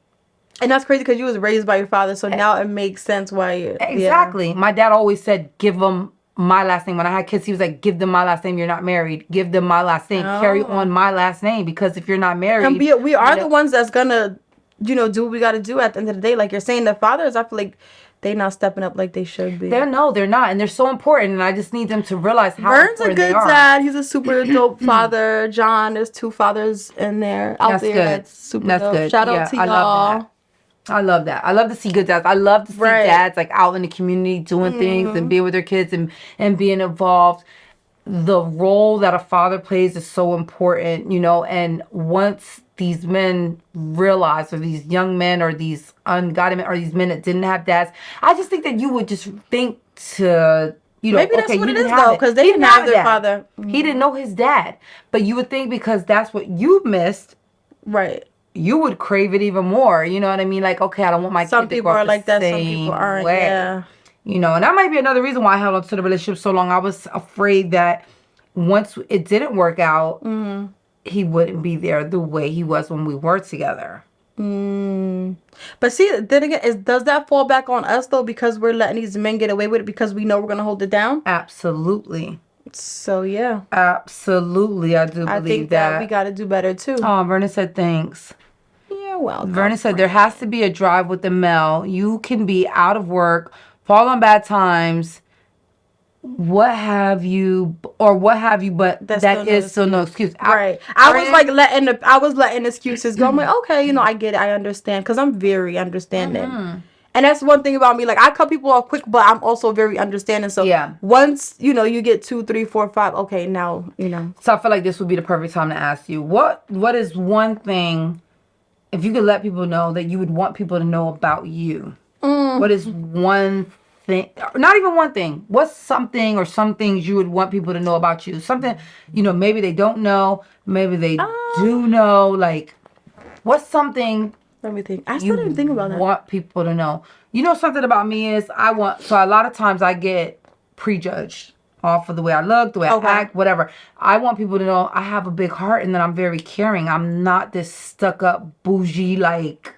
And that's crazy because you was raised by your father, so now it makes sense why you. Exactly. My dad always said, give them my last name. When I had kids, he was like, give them my last name. You're not married. Give them my last name. Carry on my last name, because if you're not married, And we are the ones that's gonna, do what we got to do at the end of the day. Like you're saying, the fathers, I feel like they not stepping up like they should be. They're not, and they're so important. And I just need them to realize how Vern's a important good they are. dad. He's a super dope father. John, there's 2 fathers in there out That's there. good. That's super That's dope. good. Shout Yeah, out to I y'all. love that. I love that. I love to see good dads. I love to see dads like out in the community doing things and being with their kids and being involved. The role that a father plays is so important, and once these men realize, or these young men, or these ungodly men, or these men that didn't have dads, I just think that you would just think to, Maybe that's what it is, though, because they didn't have their father. He didn't know his dad. But you would think because that's what you missed. Right. You would crave it even more. You know what I mean? Like, okay, I don't want my kid to grow up the same some people aren't. way. Yeah. And that might be another reason why I held on to the relationship so long. I was afraid that once it didn't work out, he wouldn't be there the way he was when we were together. But see, then again, does that fall back on us, though, because we're letting these men get away with it because we know we're going to hold it down? Absolutely. So, yeah. Absolutely, I do believe I think that we got to do better, too. Oh, Vernon said thanks. Yeah, well. Vernon said there has to be a drive with the male. You can be out of work, fall on bad times, what have you, but that is still no excuse. Right. I was letting excuses go. I'm like, okay, I get it. I understand. Because I'm very understanding. And that's one thing about me. Like, I cut people off quick, but I'm also very understanding. So, once, you get 2, 3, 4, 5, okay, now, So, I feel like this would be the perfect time to ask you, what is one thing, if you could let people know, that you would want people to know about you? What is one thing, not even one thing, what's something or some things you would want people to know about you? Something, maybe they don't know, maybe they do know, like, what's something... Let me think. I still didn't think about that. Want people to know. Something about me is so a lot of times I get prejudged off of the way I look, the way I act, whatever. I want people to know I have a big heart and that I'm very caring. I'm not this stuck up, bougie, like,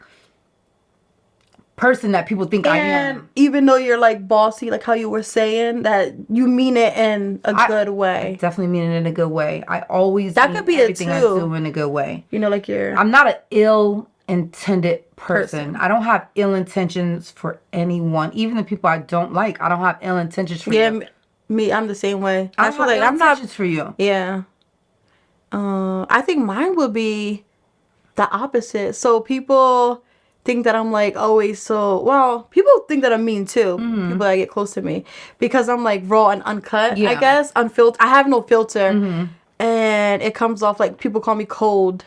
person that people think I am. Even though you're like bossy, like how you were saying, that you mean it in a good way. I definitely mean it in a good way. I always that could be everything it too. I do in a good way. Like I'm not an ill-intended person. I don't have ill intentions for anyone, even the people I don't like. I don't have ill intentions for you. Me, I'm the same way. I don't have ill intentions for you. Yeah. I think mine would be the opposite. So people think that I'm like always people think that I'm mean too. People that get close to me, because I'm like raw and uncut. I guess unfiltered. I have no filter, and it comes off like people call me cold.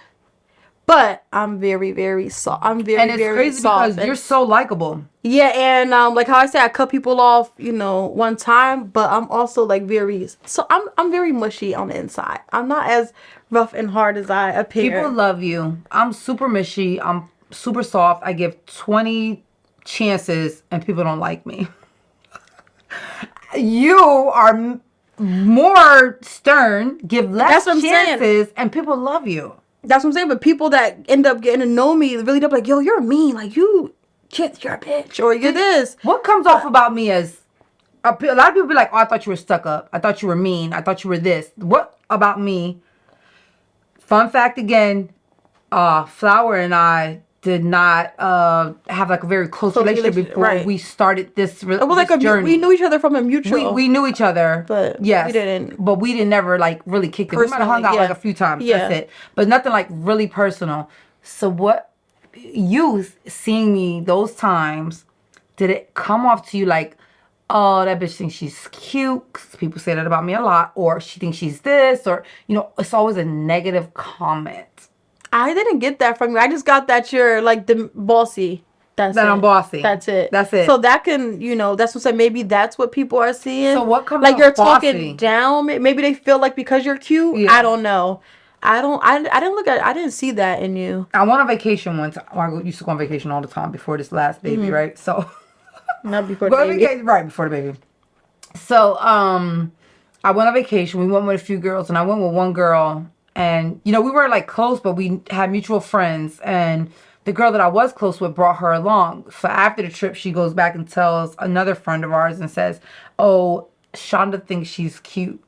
But I'm very, very soft. I'm very, and it's very crazy soft. because you're so likable. Yeah, and like how I said, I cut people off, one time. But I'm also like I'm very mushy on the inside. I'm not as rough and hard as I appear. People love you. I'm super mushy. I'm super soft. I give 20 chances and people don't like me. You are more stern, give less chances, and people love you. That's what I'm saying. But people that end up getting to know me really up like, yo, you're mean. Like, you're a bitch. Or you're this. What comes off about me as... A lot of people be like, oh, I thought you were stuck up. I thought you were mean. I thought you were this. What about me? Fun fact again, Flower and I did not have like a very close relationship before we started this journey. We knew each other from a mutual. We knew each other, but yes, we didn't never like really kick it. We might have hung out like a few times. Yeah. That's it, but nothing like really personal. So what, you seeing me those times, did it come off to you like, oh, that bitch thinks she's cute? 'Cause people say that about me a lot, or she thinks she's this, or it's always a negative comment. I didn't get that from you. I just got that you're like the bossy. I'm bossy. That's it. That's it. So that can, that's what I'm saying. Maybe that's what people are seeing. So what comes like you're bossy? Talking down. Maybe they feel like because you're cute. Yeah. I don't know. I didn't see that in you. I went on vacation once. I used to go on vacation all the time before this last baby, right? So not before the baby. Right before the baby. So I went on vacation. We went with a few girls, and I went with one girl. And, we were, like, close, but we had mutual friends. And the girl that I was close with brought her along. So after the trip, she goes back and tells another friend of ours and says, oh, Shonda thinks she's cute.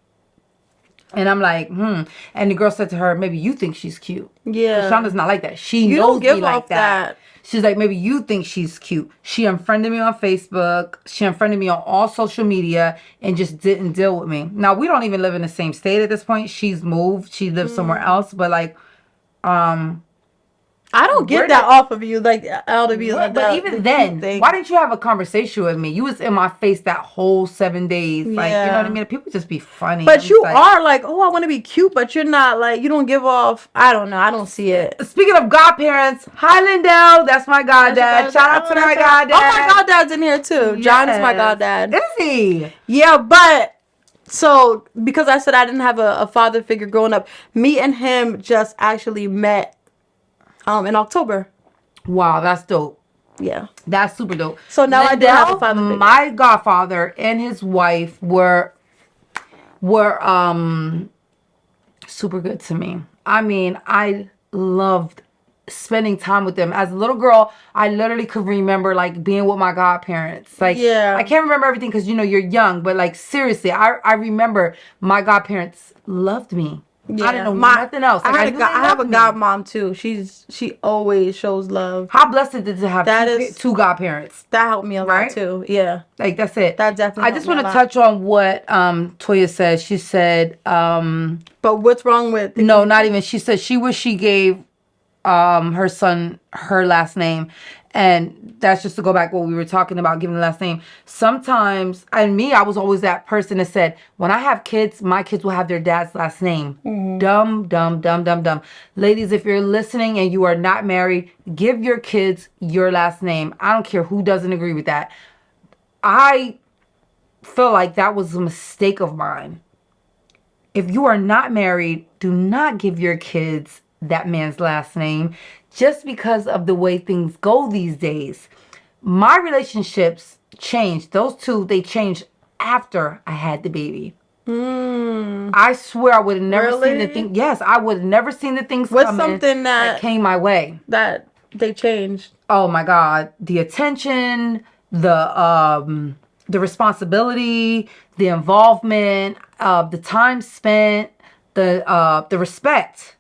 And I'm like, And the girl said to her, maybe you think she's cute. Yeah. Shonda's not like that. She You knows don't give me like off that. She's like, maybe you think she's cute. She unfriended me on Facebook. She unfriended me on all social media and just didn't deal with me. Now, we don't even live in the same state at this point. She's moved. She lives somewhere else. But, like, I don't get that off of you, like, out of you. Like, but even then, why didn't you have a conversation with me? You was in my face that whole 7 days. Like, you know what I mean? People just be funny. But you are like, oh, I want to be cute, but you're not, like, you don't give off. I don't know. I don't see it. Speaking of godparents, hi, Lindell. That's my goddad. Shout out to my goddad. Oh, my goddad's in here, too. Yes. John is my goddad. Is he? Yeah, but... So, because I said I didn't have a father figure growing up, me and him just actually met in October. Wow, that's dope. Yeah. That's super dope. So now I did have a father figure. My godfather and his wife were super good to me. I mean, I loved spending time with them. As a little girl, I literally could remember, like, being with my godparents. Like, yeah. I can't remember everything because, you're young. But, like, seriously, I remember my godparents loved me. Yeah. I didn't know nothing else. Like, I have a godmom, too. She always shows love. How blessed is it to have two godparents? That helped me a lot, too. Yeah. Like, that's it. That definitely I just want to touch on what Toya said. She said... but what's wrong with... No, not even. She said she wished she gave her son her last name. And that's just to go back what we were talking about, giving the last name. Sometimes, and me, I was always that person that said, when I have kids, my kids will have their dad's last name. Mm-hmm. Dumb. Ladies, if you're listening and you are not married, give your kids your last name. I don't care who doesn't agree with that. I feel like that was a mistake of mine. If you are not married, do not give your kids that man's last name. Just because of the way things go these days. My relationships changed. Those two, they changed after I had the baby. I swear I would have never seen the thing. Yes, I would have never seen the things something that came my way. That they changed. Oh my God. The attention, the responsibility, the involvement, the time spent, the respect.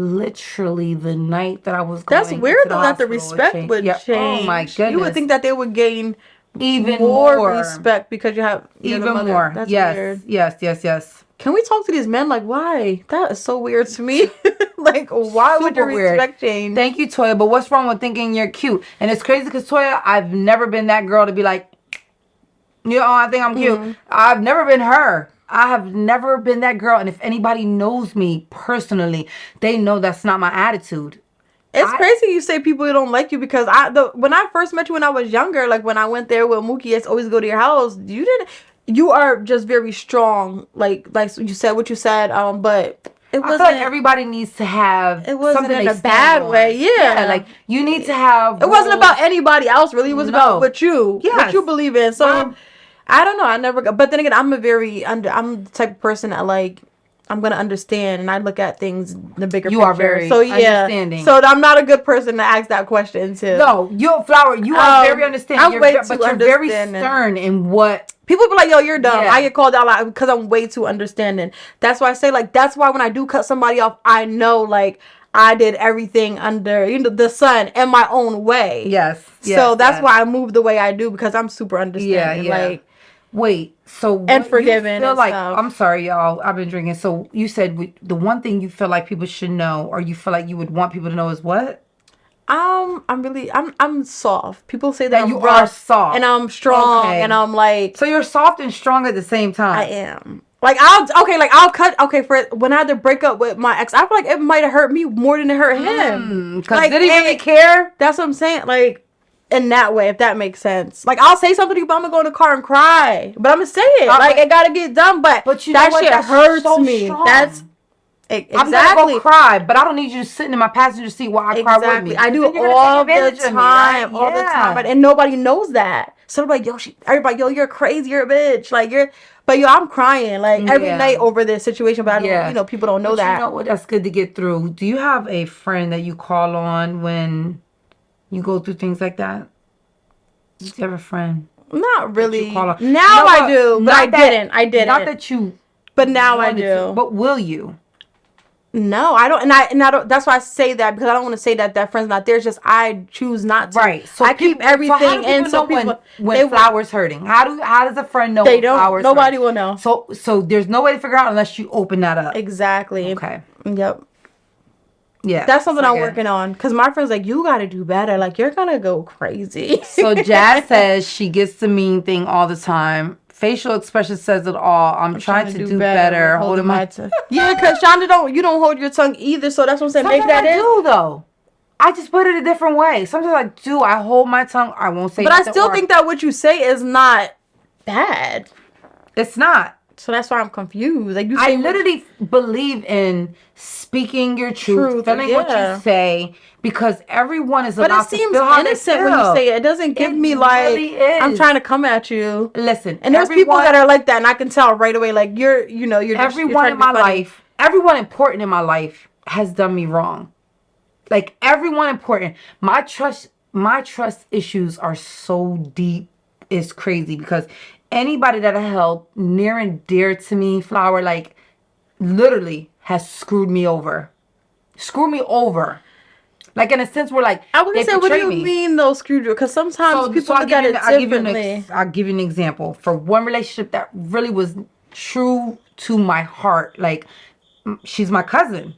Literally the night that I was going That's weird though that the respect would change. Oh my goodness. You would think that they would gain even more respect because you have even more. That's weird. Yes. Can we talk to these men? Like, why? That is so weird to me. Like, why would your respect change? Thank you, Toya. But what's wrong with thinking you're cute? And it's crazy because, Toya, I've never been that girl to be like, I think I'm cute. Mm-hmm. I've never been her. I have never been that girl. And if anybody knows me personally, they know that's not my attitude. It's crazy you say people who don't like you because when I first met you when I was younger, like when I went there with Mookie, it's always go to your house. You are just very strong. Like you said what you said. But it wasn't. I feel like everybody needs to have. It wasn't something in a bad way. Yeah, like you need to have. It wasn't about anybody else. Really, it was about what you believe in. So. I don't know. I never got, but then again, I'm the type of person that like, I'm going to understand and I look at things in the bigger picture. You are very understanding. So I'm not a good person to ask that question to. No, you are very understanding. But you're very stern in what. People be like, yo, you're dumb. Yeah. I get called out like, because I'm way too understanding. That's why I say like, that's why when I do cut somebody off, I know like, I did everything under the sun in my own way. Yes. So that's why I move the way I do because I'm super understanding. Yeah. Like. Wait, so and forgiving. You feel like stuff. I'm sorry, y'all. I've been drinking. So you said the one thing you feel like people should know, or you feel like you would want people to know, is what? I'm soft. People say that you are soft, and I'm strong, and I'm like. So you're soft and strong at the same time. I am. Like I'll cut. Okay, for when I had to break up with my ex, I feel like it might have hurt me more than it hurt him. Because did he really care? That's what I'm saying. Like. In that way, if that makes sense. Like, I'll say something to you, but I'm gonna go in the car and cry. But I'm gonna say it. Like, it gotta get done. But you that shit hurts so me. Strong. That's exactly. I'm gonna go cry, but I don't need you sitting in my passenger seat while I cry with me. I do all the time. All the time. And nobody knows that. So I'm like, yo, everybody, yo, you're crazy, you're a bitch. Like, but yo, I'm crying like every night over this situation. But I don't, people don't know that. You know what? That's good to get through. Do you have a friend that you call on when you go through things like that? Do you have a friend? Not really. Now I do, but I didn't. Not that you. But now I do. But will you? No, I don't, and I don't. That's why I say that, because I don't want to say that friend's not there. It's just I choose not to. Right. So I keep everything in. So people when Flower's hurting. How does a friend know? They don't. Nobody will know. So there's no way to figure out unless you open that up. Exactly. Okay. Yep. Yeah. That's something I'm working on, because my friend's like, you got to do better. Like, you're gonna go crazy. So Jazz says she gets the mean thing all the time. Facial expression says it all. I'm trying to do better. Holding my tongue. Yeah, because Shonda, you don't hold your tongue either. So that's what I'm saying. Sometimes Maybe that I do, though. I just put it a different way. Sometimes I do. I hold my tongue. I won't say. But I still think that what you say is not bad. It's not. So that's why I'm confused. Like, I literally believe in speaking your truth, feeling what you say, because everyone is allowed to feel how they feel. But it seems innocent when you say it. It doesn't give me like, really I'm trying to come at you. Listen, and there's people that are like that, and I can tell right away. Like, you're everyone in my life, everyone important in my life has done me wrong. Like, everyone important. My trust issues are so deep. It's crazy, because anybody that I held near and dear to me, Flower, like, literally has screwed me over. Like, in a sense where, like, I was gonna say, what do you mean though, screwed you? Because sometimes people look at it differently. I'll give you an example. For one relationship that really was true to my heart, like, she's my cousin.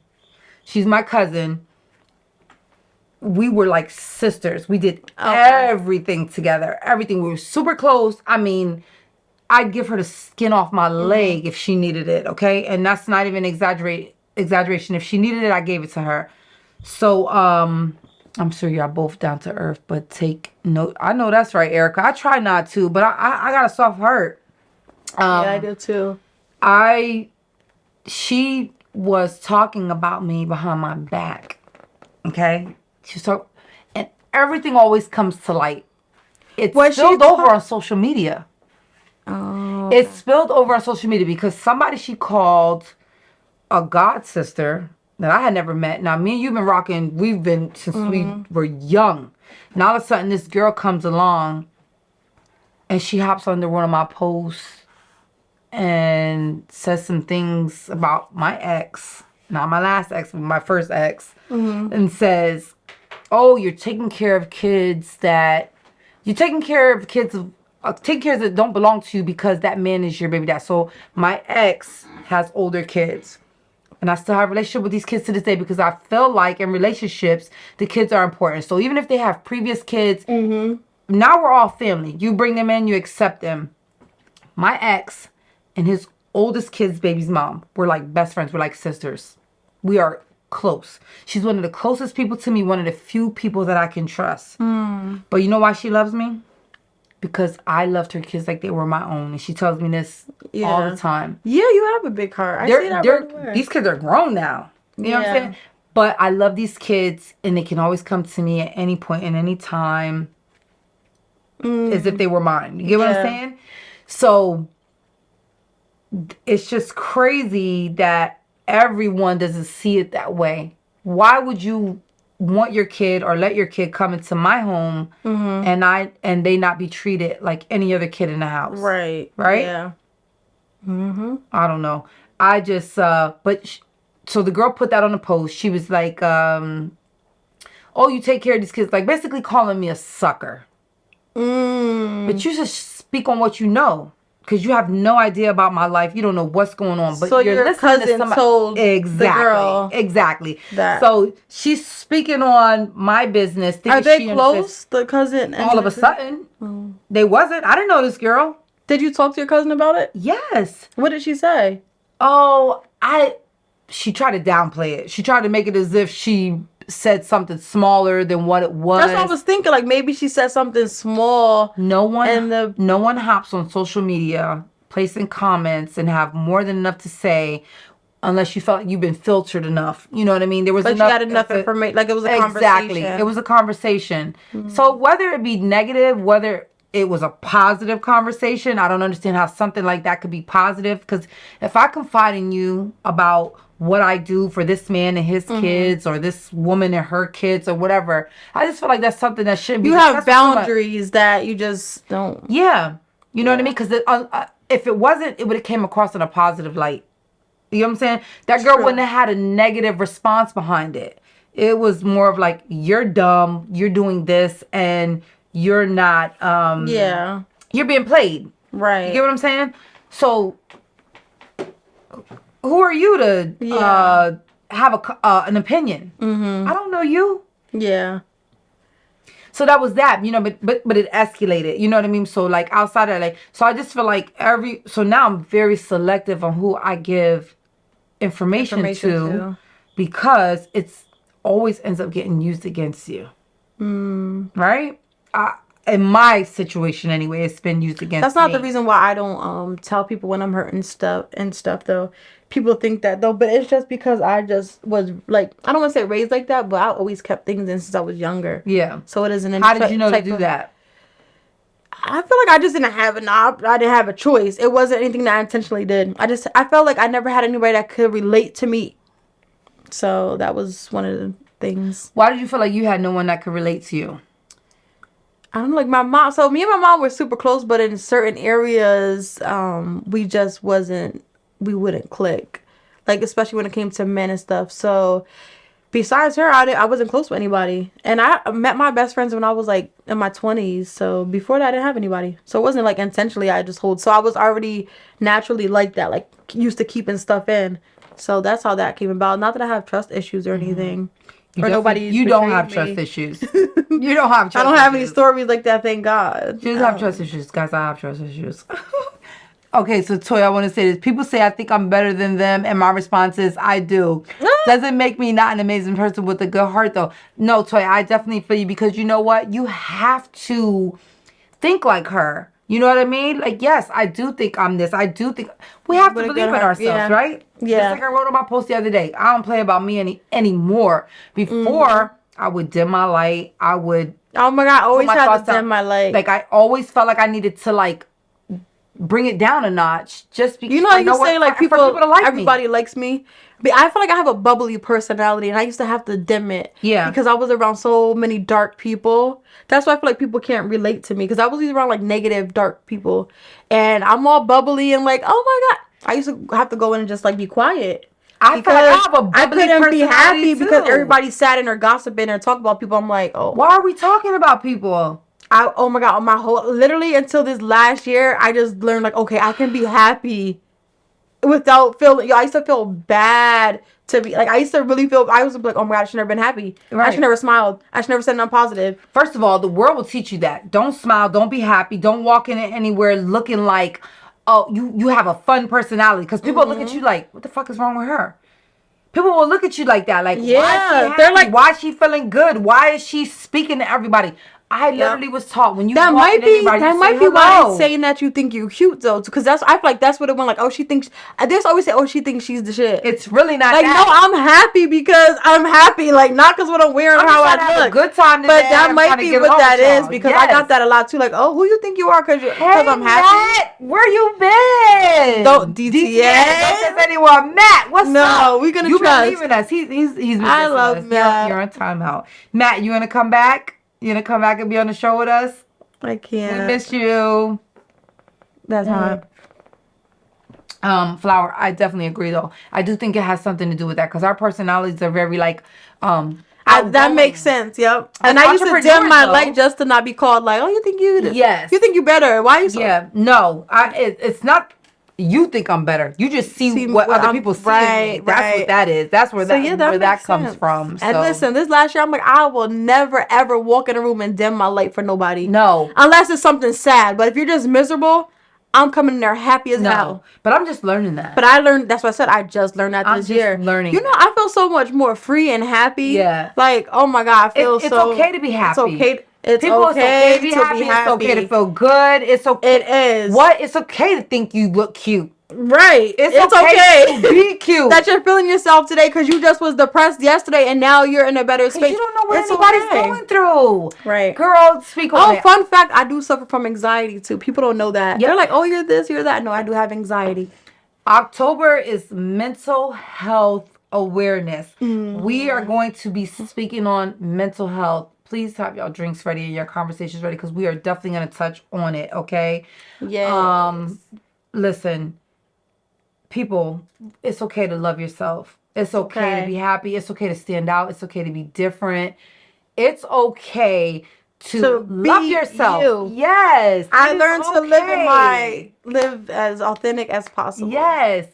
We were like sisters. We did everything together. Everything. We were super close. I mean, I'd give her the skin off my leg if she needed it, okay? And that's not even exaggeration. If she needed it, I gave it to her. So, I'm sure y'all both down to earth, but take note. I know that's right, Erica. I try not to, but I got a soft heart. Yeah, I do too. She was talking about me behind my back, okay? She's talking, and everything always comes to light. It's spilled over on social media. Oh. It's spilled over on social media because somebody she called a god sister that I had never met. Now, me and you've been rocking, we've been since we were young. And all of a sudden, this girl comes along and she hops under one of my posts and says some things about my ex, not my last ex, but my first ex, and says, oh, you're taking care of kids that don't belong to you because that man is your baby dad. So my ex has older kids. And I still have a relationship with these kids to this day because I feel like in relationships, the kids are important. So even if they have previous kids, now we're all family. You bring them in, you accept them. My ex and his oldest kid's baby's mom, we're like best friends. We're like sisters. We are close. She's one of the closest people to me, one of the few people that I can trust. But you know why she loves me? Because I loved her kids like they were my own. And she tells me this all the time. Yeah, you have a big heart. I see that right away. These kids are grown now. You know what I'm saying? But I love these kids, and they can always come to me at any point and any time as if they were mine. You get what I'm saying? So it's just crazy that everyone doesn't see it that way. Why would you want your kid or let your kid come into my home and they not be treated like any other kid in the house? Right? Yeah. I don't know. I just so the girl put that on the post. She was like, oh, you take care of these kids, like basically calling me a sucker. But you just speak on what you know. Because you have no idea about my life. You don't know what's going on. But so your cousin told the girl. Exactly. That. So she's speaking on my business. Are they close, the cousin? All of a sudden. They wasn't. I didn't know this girl. Did you talk to your cousin about it? Yes. What did she say? Oh, she tried to downplay it. She tried to make it as if she said something smaller than what it was. That's what I was thinking. Like maybe she said something small. No one hops on social media, placing comments, and have more than enough to say, unless you felt like you've been filtered enough. You know what I mean? There was enough. But you got enough information. Like it was a conversation. Exactly. It was a conversation. So whether it be negative, whether it was a positive conversation. I don't understand how something like that could be positive. Because if I confide in you about what I do for this man and his kids, or this woman and her kids, or whatever, I just feel like that's something that shouldn't be. You have boundaries that you just don't. Yeah, you know what I mean? Because if it wasn't, it would have came across in a positive light. You know what I'm saying? That girl wouldn't have had a negative response behind it. It was more of like, you're dumb, you're doing this, and you're not, you're being played. Right. You get what I'm saying? So, who are you to have an opinion? I don't know you. Yeah. So that was that, you know, but it escalated, you know what I mean? So like outside of like, so I just feel like so now I'm very selective on who I give information to, because it's always ends up getting used against you. Right? In my situation anyway, it's been used against me. That's not the reason why I don't tell people when I'm hurting stuff though. People think that though, but it's just because I just was like, I don't want to say raised like that, but I always kept things in since I was younger. Yeah. So it isn't. How did you know to do that? I feel like I just didn't have I didn't have a choice. It wasn't anything that I intentionally did. I felt like I never had anybody that could relate to me. So that was one of the things. Why did you feel like you had no one that could relate to you? I don't know, like my mom. So me and my mom were super close, but in certain areas, we just we wouldn't click. Like, especially when it came to men and stuff. So besides her, I wasn't close with anybody. And I met my best friends when I was like in my 20s. So before that, I didn't have anybody. So it wasn't like intentionally I just hold. So I was already naturally like that, like used to keeping stuff in. So that's how that came about. Not that I have trust issues or anything. You don't have trust issues. You don't have trust I don't have any stories like that, thank God. She doesn't have trust issues. Guys, I have trust issues. Okay, so Toy, I want to say this. People say I think I'm better than them, and my response is I do. Doesn't make me not an amazing person with a good heart, though. No, Toy, I definitely feel you, because you know what? You have to think like her. You know what I mean? Like, yes, I do think I'm this. I do think we have to believe in ourselves, right? Yeah. Just like I wrote on my post the other day. I don't play about me anymore. Before, I would dim my light. I would. Oh my God! I always had to dim my light. Like, I always felt like I needed to like bring it down a notch, just because. You know, you say like everybody likes me. But I feel like I have a bubbly personality, and I used to have to dim it. Yeah. Because I was around so many dark people. That's why I feel like people can't relate to me, because I was around like negative, dark people, and I'm all bubbly and like, oh my God, I used to have to go in and just like be quiet. I couldn't be happy too, because everybody's sad and they're gossiping and talking about people. I'm like, oh, why are we talking about people? Oh my God, literally until this last year, I just learned like, okay, I can be happy without feeling. I used to feel bad to be like. I used to really feel. I was like, oh my God, I should never been happy. Right. I should never smiled. I should never said nothing positive. First of all, the world will teach you that. Don't smile. Don't be happy. Don't walk in anywhere looking like, oh, you have a fun personality. Because people look at you like, what the fuck is wrong with her? People will look at you like that. Like, yeah, they're like, why is she feeling good? Why is she speaking to everybody? I literally was taught when you that might be why it's saying that you think you're cute though, because I feel like that's what it went like. Oh, she thinks. They always say, oh, she thinks she's the shit. It's really not like that. No, I'm happy because I'm happy, like not because what I'm wearing or how I look. Have a good time today. But that might be what that is, because I got that a lot too. Like, oh, who you think you are? Because I'm happy. Matt, where you been? Don't DTA. Don't say anyone. Matt, what's up? No, we're gonna trust. You been leaving us. He's I love us. Matt. You're on timeout. Matt, you wanna come back? You gonna come back and be on the show with us? I can't. We miss you. That's hard. Flower, I definitely agree though. I do think it has something to do with that, because our personalities are very like that makes sense. Yep. And I used to dim my light just to not be called like, oh, you think you? Yes. You think you better? Why are you so? Yeah. No. It's not. You think I'm better. You just see what other people see. Right, That's what that is. That's where that comes from. So. And listen, this last year, I'm like, I will never, ever walk in a room and dim my light for nobody. No. Unless it's something sad. But if you're just miserable, I'm coming in there happy as hell. But I'm just learning that. But I learned, that's what I said, I just learned that this year. Learning. You know, I feel so much more free and happy. Yeah. Like, oh my God, I feel it's okay to be happy. It's okay. It's People, okay it's okay to be happy. It's okay to happy. feel good. It's okay. It is. What? It's okay to think you look cute. Right. It's okay to be cute. That you're feeling yourself today because you just was depressed yesterday and now you're in a better space. You don't know what It's anybody's okay. going through. Right. Girl, speak on it. Oh, fun fact, I do suffer from anxiety too. People don't know that. Yep. They're like, oh, you're this, you're that. No, I do have anxiety. October is mental health awareness. We are going to be speaking on mental health. Please have y'all drinks ready and your conversations ready because we are definitely going to touch on it, okay? Yes. Listen, people, it's okay to love yourself. It's okay to be happy. It's okay to stand out. It's okay to be different. It's okay to love yourself. You. Yes. I learned to live as authentic as possible. Yes.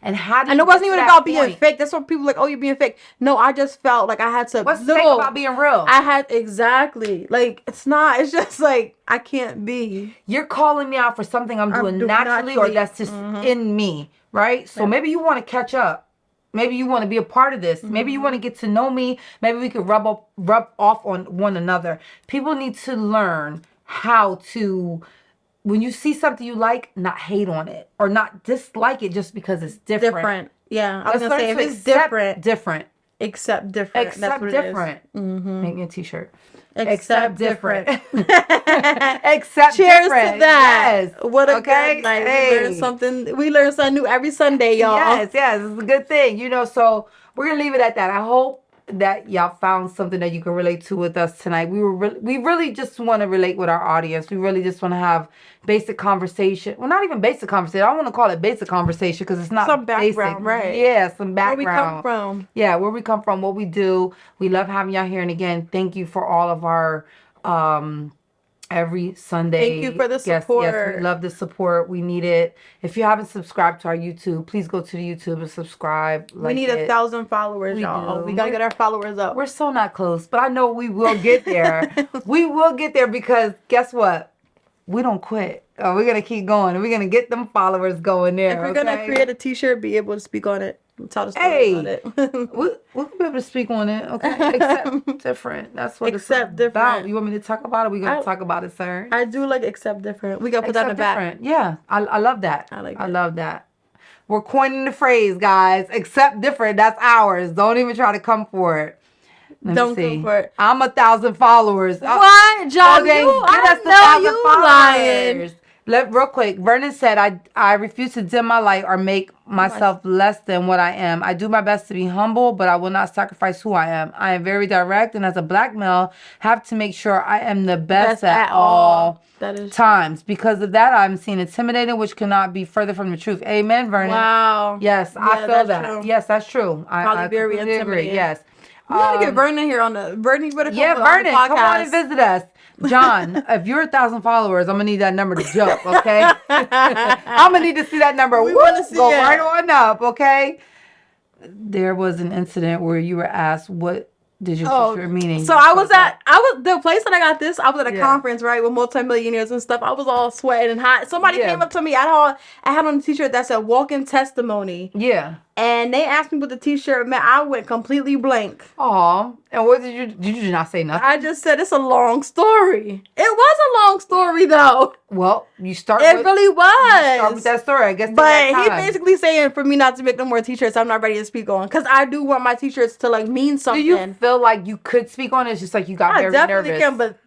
And how do you And it wasn't even about being point? fake. That's what people like, oh, you're being fake. No, I just felt like I had to. What's fake about being real? I had exactly. Like, it's not. It's just like I can't be. You're calling me out for something I'm doing naturally or that's just in me, right? So maybe you want to catch up. Maybe you want to be a part of this. Maybe you want to get to know me. Maybe we could rub off on one another. People need to learn how to, when you see something you like, not hate on it or not dislike it just because it's different. Yeah, I was gonna say if it's different. Accept different. Accept different. Make me a t-shirt. Accept different. Accept Cheers different. to that. Yes. What a good night. Hey. We learn something new every Sunday, y'all. Yes, it's a good thing. So we're gonna leave it at that. I hope that y'all found something that you can relate to with us tonight. We really just want to relate with our audience. We really just want to have basic conversation. Well, not even basic conversation. I don't want to call it basic conversation because it's not some background, basic. right? Yeah, some background. Where we come from. Yeah, where we come from, what we do. We love having y'all here. And again, thank you for all of our every Sunday. Thank you for the support. Yes, we love the support. We need it. If you haven't subscribed to our YouTube, please go to the YouTube and subscribe. We need 1,000 followers, y'all. We gotta get our followers up. We're so not close, but I know we will get there. We will get there because guess what? We don't quit. We're gonna keep going, and we're gonna get them followers going there. If we're gonna create a T-shirt, be able to speak on it. Tell the story about it. we'll be able to speak on it, okay? Accept different. That's what it's about. You want me to talk about it? We're going to talk about it, sir. I do like accept different. We got to put that in the back. Yeah, I love that. I love that. We're coining the phrase, guys. Accept different. That's ours. Don't even try to come for it. Don't come for it. I'm 1,000 followers. What? John, I know you lying. Real quick, Vernon said, I refuse to dim my light or make myself less than what I am. I do my best to be humble, but I will not sacrifice who I am. I am very direct, and as a black male, have to make sure I am the best at all times. Because of that, I'm seen intimidated, which cannot be further from the truth. Amen, Vernon. Wow. Yes, I feel that. True. Yes, that's true. I very completely agree. Yes. We gotta get Vernon here on the Vernon. You better come Vernon, on the podcast. come on and visit us. John, if you're 1,000 followers, I'm gonna need that number to jump, okay? I'm gonna need to see that number. We want to see go it. right on up, okay? There was an incident where you were asked, what did your t-shirt meaning? So I was the place that I got this. I was at a conference, right, with multimillionaires and stuff. I was all sweating and hot. Somebody came up to me. I had on a t-shirt that said "Walking Testimony." Yeah. And they asked me what the t-shirt meant. I went completely blank. Aw. And what did you not say nothing? I just said it's a long story. It was a long story though. Well, you start really was. You start with that story, I guess. But he basically saying for me not to make no more t-shirts I'm not ready to speak on. Because I do want my t-shirts to like mean something. Do you feel like you could speak on it? It's just like you got very nervous. I definitely can, but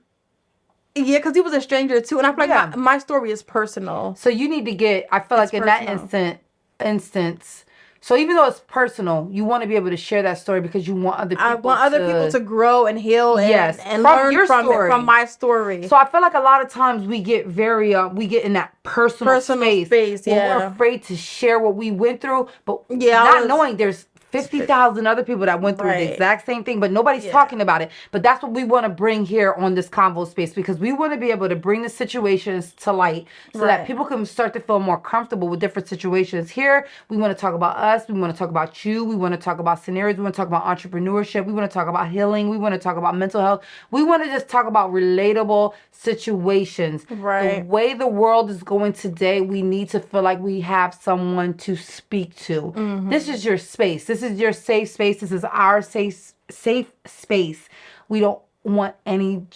yeah, because he was a stranger too. And I feel like my story is personal. So you need to get, I feel like in that instance, so even though it's personal, you want to be able to share that story because you want other people I want other people to grow and heal and learn from my story. So I feel like a lot of times we get very, we get in that personal space. Yeah. We're afraid to share what we went through, but not knowing there's 50,000 other people that went through the exact same thing, but nobody's talking about it. But that's what we want to bring here on this Convo Space, because we want to be able to bring the situations to light so that people can start to feel more comfortable with different situations. Here, we want to talk about us. We want to talk about you. We want to talk about scenarios. We want to talk about entrepreneurship. We want to talk about healing. We want to talk about mental health. We want to just talk about relatable situations. The way the world is going today, we need to feel like we have someone to speak to. This is your space. This is your safe space. This is our safe space. We don't want any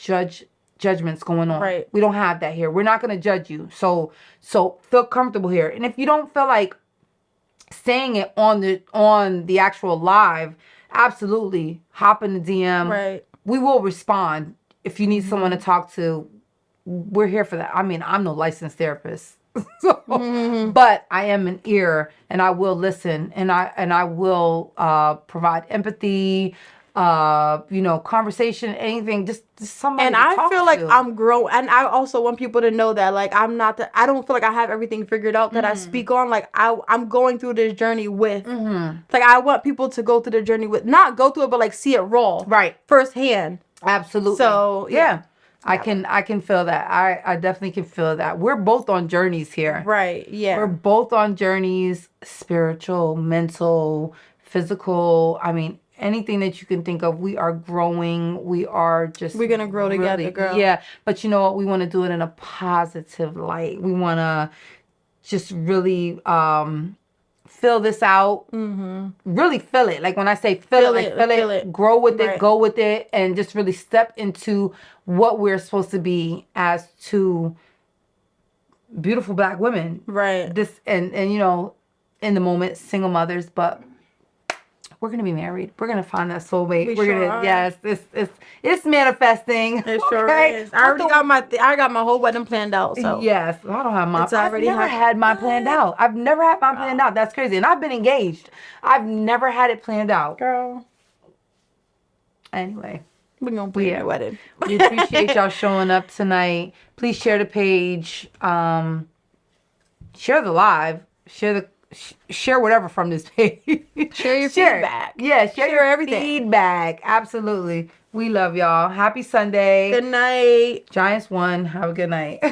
judgments going on. Right. We don't have that here. We're not going to judge you. So feel comfortable here. And if you don't feel like saying it on the actual live, absolutely hop in the DM. Right. We will respond if you need someone to talk to. We're here for that. I mean, I'm no licensed therapist. But I am an ear, and I will listen, and I will provide empathy, conversation, anything, just somebody. And to I talk feel like to. I'm growing, and I also want people to know that like I don't feel like I have everything figured out that I speak on. Like I'm going through this journey with. Like I want people to go through the journey with, not go through it, but like see it raw, right, firsthand. Absolutely. So yeah. I can feel that. I definitely can feel that. We're both on journeys here. Right. Yeah. We're both on journeys, spiritual, mental, physical. I mean, anything that you can think of. We are growing. We're going to grow together, girl. Yeah. But you know what? We want to do it in a positive light. We want to just really fill this out. Really feel it. Like when I say feel it, grow with it, go with it, and just really step into what we're supposed to be as two beautiful Black women. Right. This and in the moment, single mothers, but we're gonna be married. We're gonna find that soulmate. We're gonna yes, it's manifesting. It sure is. I already got my whole wedding planned out. So yes, I don't have my. I've never happened. had mine planned out. I've never had mine planned out. That's crazy. And I've been engaged. I've never had it planned out. Girl. Anyway. We're going to plan your wedding. We appreciate y'all showing up tonight. Please share the page. Share the live. Share whatever from this page. Share your feedback. Yeah, share your everything. Feedback. Absolutely. We love y'all. Happy Sunday. Good night. Giants won. Have a good night. I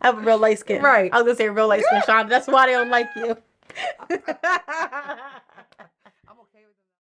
have a real light skin. Right. I was going to say real light skin, Sean. That's why they don't like you.